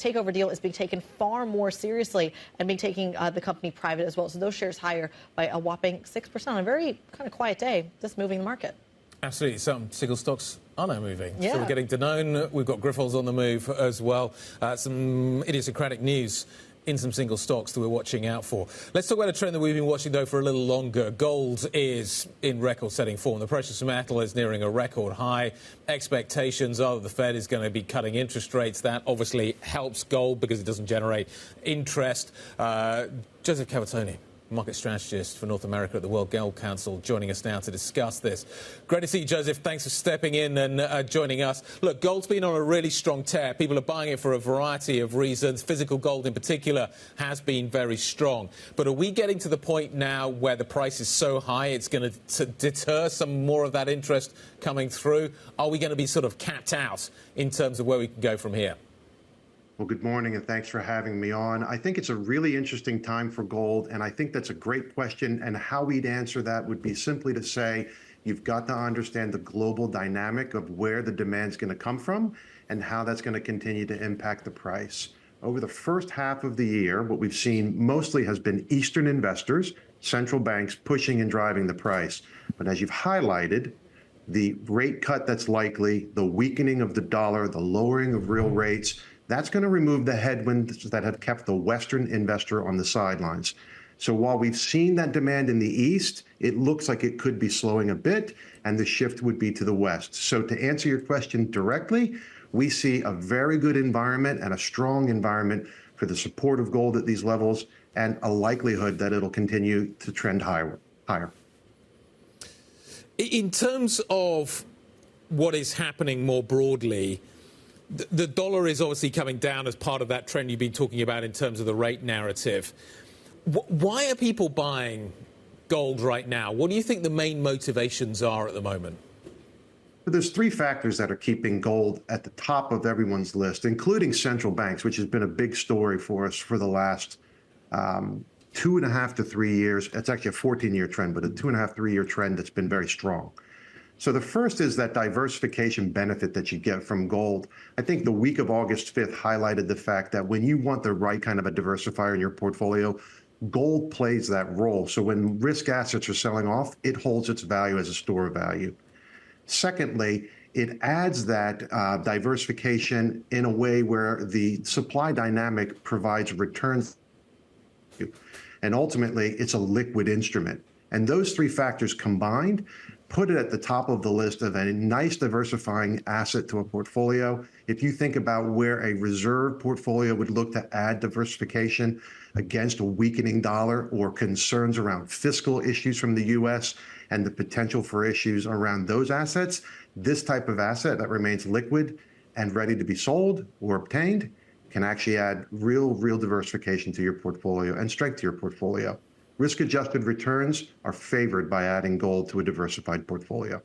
takeover deal is being taken far more seriously and being taking the company private as well. So those shares higher by a whopping 6% on a very kind of quiet day, just moving the market. Absolutely. Some single stocks are now moving. Yeah. So we're getting Danone. We've got Grifols on the move as well. Some idiosyncratic news in some single stocks that we're watching out for. Let's talk about a trend that we've been watching, though, for a little longer. Gold is in record-setting form. The precious metal is nearing a record high. Expectations are that the Fed is going to be cutting interest rates. That obviously helps gold because it doesn't generate interest. Joseph Cavatoni, market strategist for North America at the World Gold Council, joining us now to discuss this. Great to see you, Joseph. Thanks for stepping in and joining us. Look, gold's been on a really strong tear. People are buying it for a variety of reasons. Physical gold in particular has been very strong. But are we getting to the point now where the price is so high it's going to deter some more of that interest coming through? Are we going to be sort of capped out in terms of where we can go from here? Well, good morning, and thanks for having me on. I think it's a really interesting time for gold, and I think that's a great question. And how we'd answer that would be simply to say, you've got to understand the global dynamic of where the demand's going to come from and how that's going to continue to impact the price. Over the first half of the year, what we've seen mostly has been Eastern investors, central banks pushing and driving the price. But as you've highlighted, the rate cut that's likely, the weakening of the dollar, the lowering of real rates, that's going to remove the headwinds that have kept the Western investor on the sidelines. So while we've seen that demand in the East, it looks like it could be slowing a bit, and the shift would be to the West. So to answer your question directly, we see a very good environment and a strong environment for the support of gold at these levels, and a likelihood that it'll continue to trend higher. In terms of what is happening more broadly, the dollar is obviously coming down as part of that trend you've been talking about in terms of the rate narrative. Why are people buying gold right now? What do you think the main motivations are at the moment? There's three factors that are keeping gold at the top of everyone's list, including central banks, which has been a big story for us for the last 2.5 to 3 years. It's actually a 14-year trend, but a 2.5, 3-year trend that's been very strong. So the first is that diversification benefit that you get from gold. I think the week of August 5th highlighted the fact that when you want the right kind of a diversifier in your portfolio, gold plays that role. So when risk assets are selling off, it holds its value as a store of value. Secondly, it adds that diversification in a way where the supply dynamic provides returns. And ultimately, it's a liquid instrument. And those three factors combined put it at the top of the list of a nice diversifying asset to a portfolio. If you think about where a reserve portfolio would look to add diversification against a weakening dollar or concerns around fiscal issues from the U.S. and the potential for issues around those assets, this type of asset that remains liquid and ready to be sold or obtained can actually add real diversification to your portfolio and strength to your portfolio. Risk-adjusted returns are favored by adding gold to a diversified portfolio.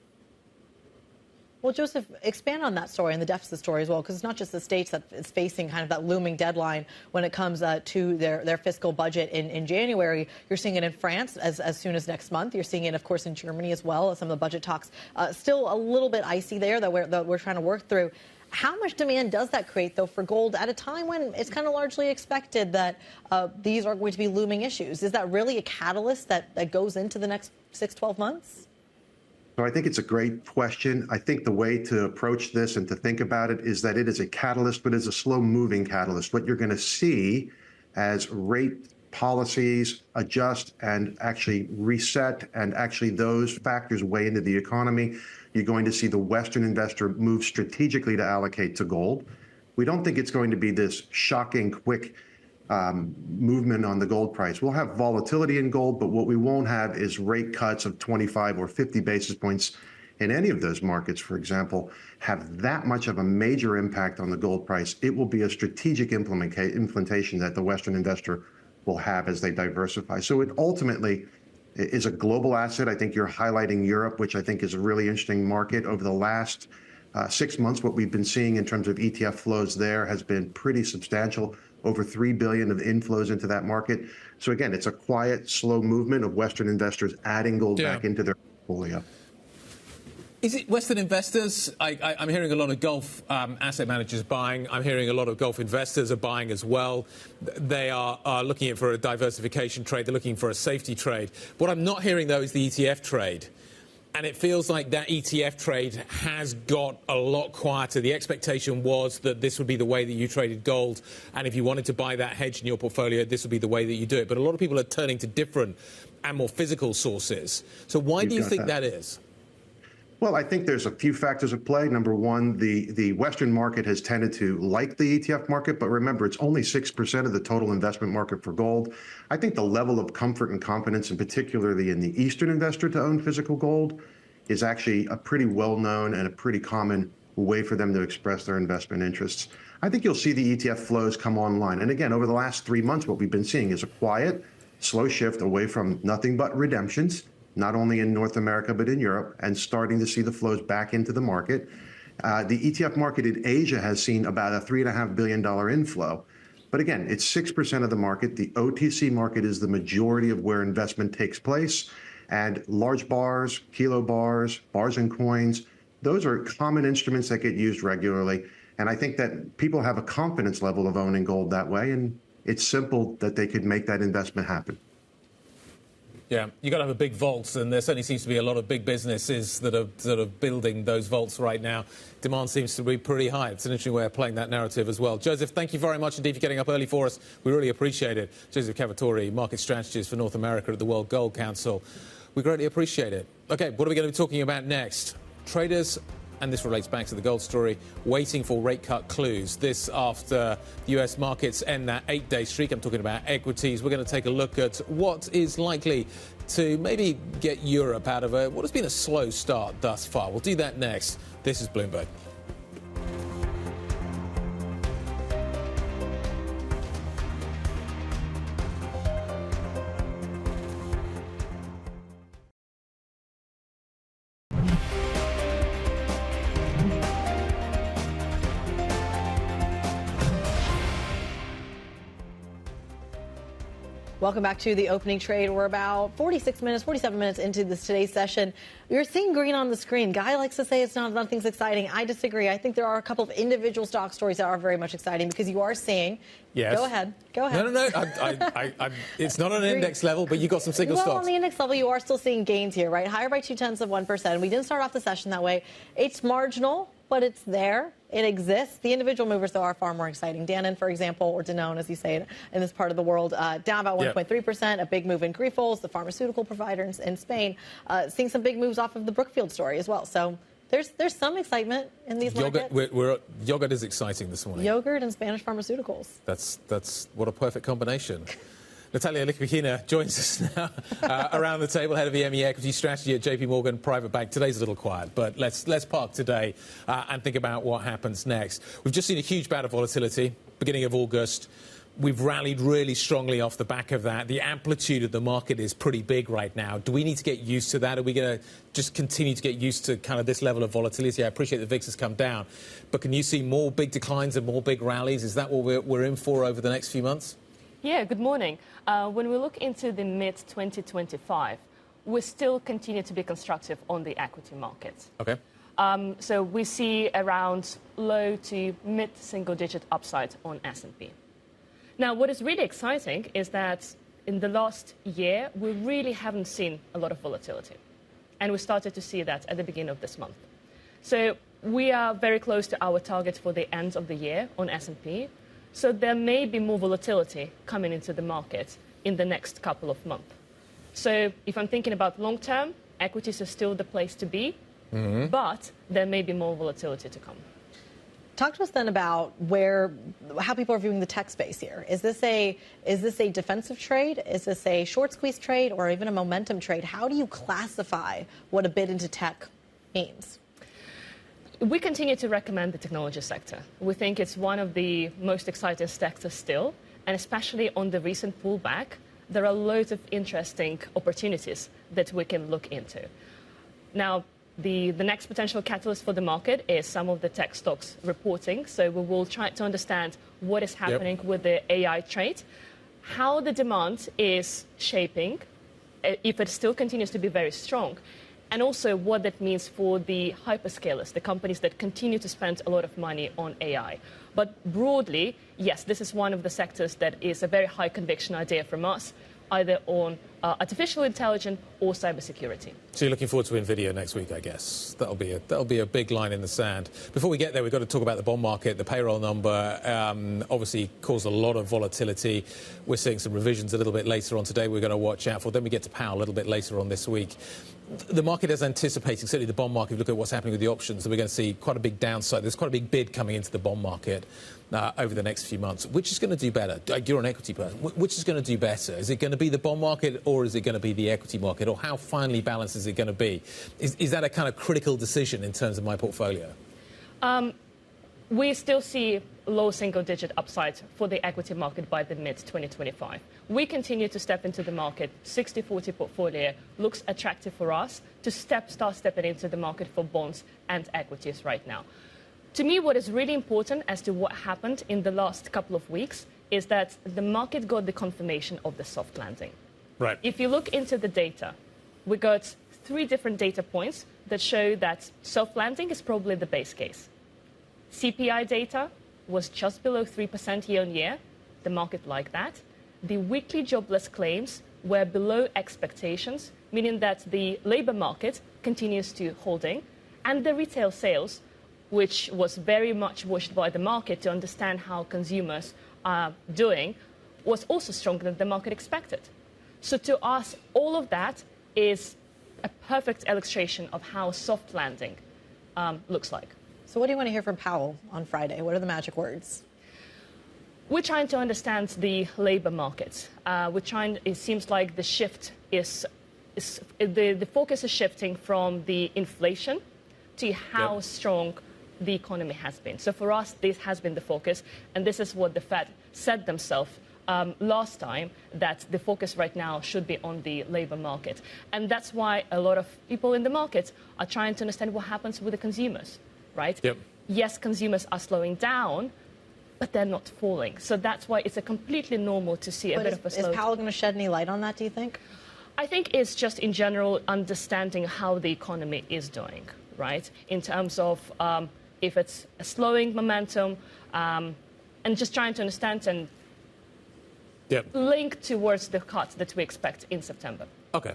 Well, Joseph, expand on that story and the deficit story as well, because it's not just the states that is facing kind of that looming deadline when it comes to their fiscal budget in January. You're seeing it in France as soon as next month. You're seeing it, of course, in Germany as well. Some of the budget talks still a little bit icy there that we're trying to work through. How much demand does that create, though, for gold at a time when it's kind of largely expected that these are going to be looming issues? Is that really a catalyst that goes into the next 6-12 months? So I think it's a great question. I think the way to approach this and to think about it is that it is a catalyst, but it's a slow-moving catalyst. What you're going to see as rate policies adjust and actually reset, and actually those factors weigh into the economy, you're going to see the Western investor move strategically to allocate to gold. We don't think it's going to be this shocking, quick movement on the gold price. We'll have volatility in gold, but what we won't have is rate cuts of 25 or 50 basis points in any of those markets, for example, have that much of a major impact on the gold price, it will be a strategic implementation that the Western investor will have as they diversify. So it ultimately is a global asset. I think you're highlighting Europe, which I think is a really interesting market. Over the last 6 months, what we've been seeing in terms of ETF flows there has been pretty substantial, over $3 billion of inflows into that market. So again, it's a quiet, slow movement of Western investors adding gold back into their portfolio. Is it Western investors? I'm hearing a lot of Gulf asset managers buying. I'm hearing a lot of Gulf investors are buying as well. They are looking for a diversification trade. They're looking for a safety trade. What I'm not hearing, though, is the ETF trade. And it feels like that ETF trade has got a lot quieter. The expectation was that this would be the way that you traded gold. And if you wanted to buy that hedge in your portfolio, this would be the way that you do it. But a lot of people are turning to different and more physical sources. So why do you think that is? Well, I think there's a few factors at play. Number one, the Western market has tended to like the ETF market, but remember, it's only 6% of the total investment market for gold. I think the level of comfort and confidence, and particularly in the Eastern investor to own physical gold, is actually a pretty well-known and a pretty common way for them to express their investment interests. I think you'll see the ETF flows come online. And again, over the last 3 months, what we've been seeing is a quiet, slow shift away from nothing but redemptions, not only in North America, but in Europe, and starting to see the flows back into the market. The ETF market in Asia has seen about a $3.5 billion inflow. But again, it's 6% of the market. The OTC market is the majority of where investment takes place. And large bars, kilo bars, bars and coins, those are common instruments that get used regularly. And I think that people have a confidence level of owning gold that way. And it's simple that they could make that investment happen. Yeah, you've got to have a big vault, and there certainly seems to be a lot of big businesses that are building those vaults right now. Demand seems to be pretty high. It's an interesting way of playing that narrative as well. Joseph, thank you very much indeed for getting up early for us. We really appreciate it. Joseph Cavatori, Market Strategist for North America at the World Gold Council. We greatly appreciate it. OK, what are we going to be talking about next? Traders, and this relates back to the gold story, waiting for rate cut clues. This after the US markets end that 8-day streak. I'm talking about equities. We're going to take a look at what is likely to maybe get Europe out of what has been a slow start thus far. We'll do that next. This is Bloomberg. Welcome back to the opening trade. We're about 47 minutes into today's session. You're seeing green on the screen. Guy likes to say nothing's exciting. I disagree. I think there are a couple of individual stock stories that are very much exciting because you are seeing. Yes. Go ahead. No. It's not on an index level, but you've got some single stocks. Well, on the index level, you are still seeing gains here, right? Higher by 0.2%. We didn't start off the session that way. It's marginal, but it's there. It exists. The individual movers, though, are far more exciting. Danone, for example, or Danone, as you say it in this part of the world, down about 1.3%. A big move in Grifols, the pharmaceutical provider in Spain, seeing some big moves off of the Brookfield story as well. So there's some excitement in these markets. Yogurt is exciting this morning. Yogurt and Spanish pharmaceuticals. That's what a perfect combination. Natalia Likhvina joins us now around the table, head of EMEA Equity Strategy at JP Morgan Private Bank. Today's a little quiet, but let's park today and think about what happens next. We've just seen a huge bout of volatility, beginning of August. We've rallied really strongly off the back of that. The amplitude of the market is pretty big right now. Do we need to get used to that? Are we going to just continue to get used to kind of this level of volatility? I appreciate the VIX has come down, but can you see more big declines and more big rallies? Is that what we're in for over the next few months? Yeah, good morning. When we look into the mid-2025, we still continue to be constructive on the equity markets. Okay. So we see around low to mid-single-digit upside on S&P. Now, what is really exciting is that in the last year, we really haven't seen a lot of volatility. And we started to see that at the beginning of this month. So we are very close to our target for the end of the year on S&P. So there may be more volatility coming into the market in the next couple of months. So if I'm thinking about long term, equities are still the place to be, but there may be more volatility to come. Talk to us then about how people are viewing the tech space here. Is this a defensive trade? Is this a short squeeze trade or even a momentum trade? How do you classify what a bid into tech means. We continue to recommend the technology sector. We think it's one of the most exciting sectors still, and especially on the recent pullback, there are loads of interesting opportunities that we can look into. Now, the next potential catalyst for the market is some of the tech stocks reporting, so we will try to understand what is happening with the AI trade, how the demand is shaping, if it still continues to be very strong, and also what that means for the hyperscalers, the companies that continue to spend a lot of money on AI. But broadly, yes, this is one of the sectors that is a very high conviction idea from us, either on artificial intelligence or cybersecurity. So you're looking forward to NVIDIA next week, I guess. That'll be a big line in the sand. Before we get there, we've got to talk about the bond market. The payroll number obviously caused a lot of volatility. We're seeing some revisions a little bit later on today we're going to watch out for. Then we get to Powell a little bit later on this week. The market is anticipating, certainly the bond market, if you look at what's happening with the options, that we're going to see quite a big downside. There's quite a big bid coming into the bond market over the next few months. Which is going to do better? You're an equity person. Which is going to do better? Is it going to be the bond market or is it going to be the equity market? Or how finely balanced is it going to be? Is that a kind of critical decision in terms of my portfolio? We still see low single-digit upside for the equity market by the mid-2025. We continue to step into the market. 60-40 portfolio looks attractive for us to start stepping into the market for bonds and equities right now. To me, what is really important as to what happened in the last couple of weeks is that the market got the confirmation of the soft landing. Right. If you look into the data, we got 3 different data points that show that soft landing is probably the base case. CPI data was just below 3% year-on-year. The market liked that. The weekly jobless claims were below expectations, meaning that the labour market continues to holding. And the retail sales, which was very much watched by the market to understand how consumers are doing, was also stronger than the market expected. So to us, all of that is a perfect illustration of how soft landing looks like. So what do you want to hear from Powell on Friday? What are the magic words? We're trying to understand the labour market. It seems like the shift the focus is shifting from the inflation to how strong the economy has been. So for us, this has been the focus, and this is what the Fed said themselves last time, that the focus right now should be on the labour market. And that's why a lot of people in the market are trying to understand what happens with the consumers. Right? Yep. Yes, consumers are slowing down, but they're not falling. So that's why it's a completely normal to see a bit of a slowdown. Is Powell going to shed any light on that, do you think? I think it's just in general understanding how the economy is doing, right? In terms of if it's a slowing momentum, and just trying to understand and link towards the cut that we expect in September. OK.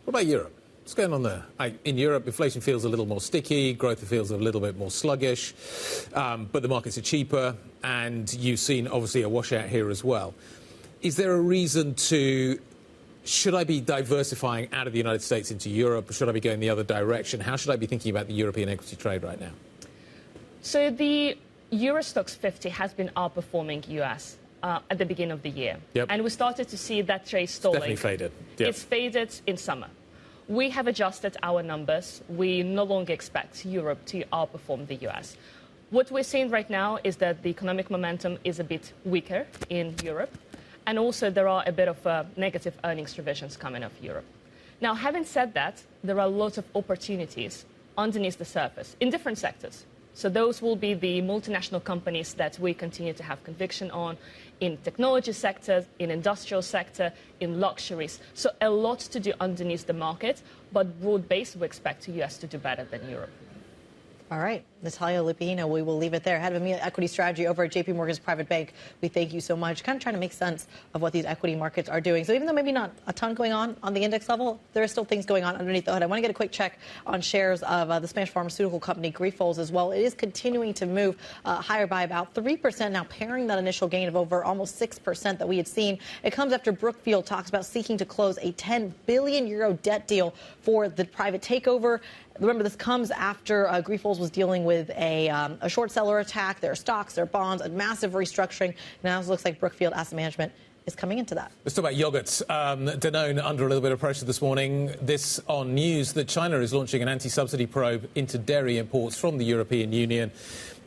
What about Europe? What's going on there? In Europe, inflation feels a little more sticky, growth feels a little bit more sluggish, but the markets are cheaper, and you've seen, obviously, a washout here as well. Is there a reason to... Should I be diversifying out of the United States into Europe? Should I be going the other direction? How should I be thinking about the European equity trade right now? So the Euro Stoxx 50 has been outperforming US at the beginning of the year. Yep. And we started to see that trade stalling. It's definitely faded. Yep. It's faded in summer. We have adjusted our numbers. We no longer expect Europe to outperform the US. What we're seeing right now is that the economic momentum is a bit weaker in Europe. And also there are a bit of negative earnings revisions coming off Europe. Now, having said that, there are lots of opportunities underneath the surface in different sectors. So those will be the multinational companies that we continue to have conviction on in technology sectors, in industrial sector, in luxuries. So a lot to do underneath the market, but broad-based, we expect the US to do better than Europe. All right, Natalia Lupino, we will leave it there. Head of EMEA Equity Strategy over at JP Morgan's Private Bank. We thank you so much. Kind of trying to make sense of what these equity markets are doing. So even though maybe not a ton going on the index level, there are still things going on underneath the hood. I want to get a quick check on shares of the Spanish pharmaceutical company Grifols as well. It is continuing to move higher by about 3%, now pairing that initial gain of over almost 6% that we had seen. It comes after Brookfield talks about seeking to close a €10 billion debt deal for the private takeover. Remember, this comes after Grifols was dealing with a short seller attack, their stocks, their bonds, a massive restructuring. Now it looks like Brookfield Asset Management is coming into that. Let's talk about yogurts. Danone under a little bit of pressure this morning. This on news that China is launching an anti-subsidy probe into dairy imports from the European Union,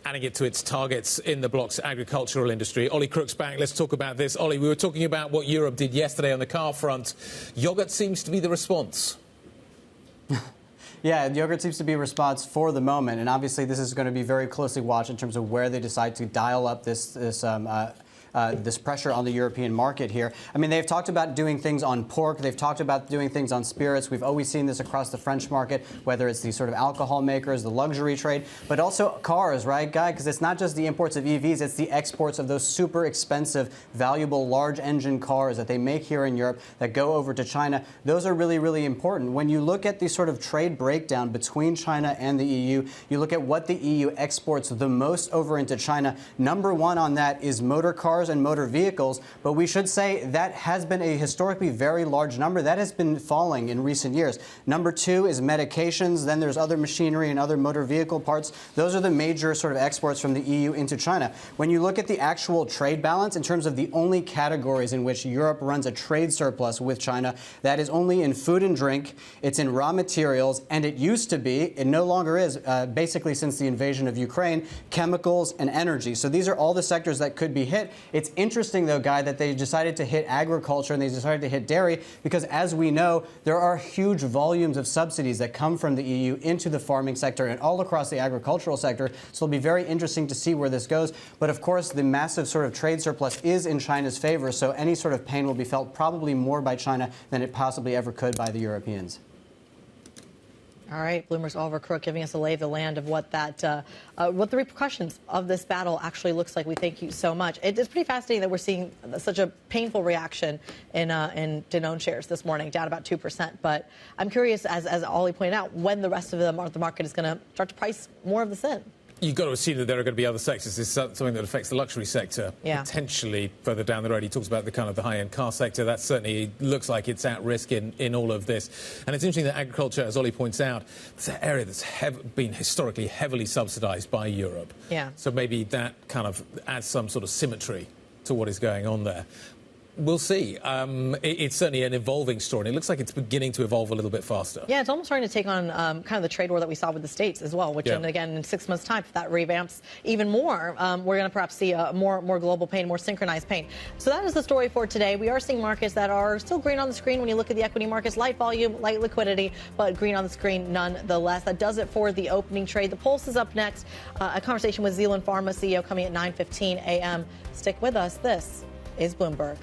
adding it to its targets in the bloc's agricultural industry. Ollie Crook's back. Let's talk about this. Ollie, we were talking about what Europe did yesterday on the car front. Yogurt seems to be the response. Yeah, yogurt seems to be a response for the moment, and obviously this is going to be very closely watched in terms of where they decide to dial up this pressure on the European market here. I mean, they've talked about doing things on pork. They've talked about doing things on spirits. We've always seen this across the French market, whether it's the sort of alcohol makers, the luxury trade, but also cars, right, Guy? Because it's not just the imports of EVs, it's the exports of those super expensive, valuable, large engine cars that they make here in Europe that go over to China. Those are really, really important. When you look at the sort of trade breakdown between China and the EU, you look at what the EU exports the most over into China. Number one on that is motor cars and motor vehicles, but we should say that has been a historically very large number. That has been falling in recent years. Number two is medications. Then there's other machinery and other motor vehicle parts. Those are the major sort of exports from the EU into China. When you look at the actual trade balance in terms of the only categories in which Europe runs a trade surplus with China, that is only in food and drink, it's in raw materials, and it used to be, it no longer is, basically since the invasion of Ukraine, chemicals and energy. So these are all the sectors that could be hit. It's interesting, though, Guy, that they decided to hit agriculture and they decided to hit dairy because, as we know, there are huge volumes of subsidies that come from the EU into the farming sector and all across the agricultural sector. So it'll be very interesting to see where this goes. But, of course, the massive sort of trade surplus is in China's favor, so any sort of pain will be felt probably more by China than it possibly ever could by the Europeans. All right, Bloomberg's Oliver Crook giving us a lay of the land of what that, what the repercussions of this battle actually looks like. We thank you so much. It is pretty fascinating that we're seeing such a painful reaction in Danone shares this morning, down about 2%. But I'm curious, as Ollie pointed out, when the rest of the market is going to start to price more of this in. You've got to assume that there are going to be other sectors. This is something that affects the luxury sector potentially further down the road. He talks about the kind of the high-end car sector. That certainly looks like it's at risk in all of this. And it's interesting that agriculture, as Ollie points out, it's an area that's been historically heavily subsidised by Europe. Yeah. So maybe that kind of adds some sort of symmetry to what is going on there. We'll see. It's certainly an evolving story, and it looks like it's beginning to evolve a little bit faster. Yeah, it's almost starting to take on kind of the trade war that we saw with the States as well, which, and again, in 6 months' time, if that revamps even more, we're going to perhaps see more global pain, more synchronized pain. So that is the story for today. We are seeing markets that are still green on the screen when you look at the equity markets, light volume, light liquidity, but green on the screen nonetheless. That does it for the opening trade. The Pulse is up next. A conversation with Zealand Pharma CEO coming at 9:15 a.m. Stick with us. This is Bloomberg.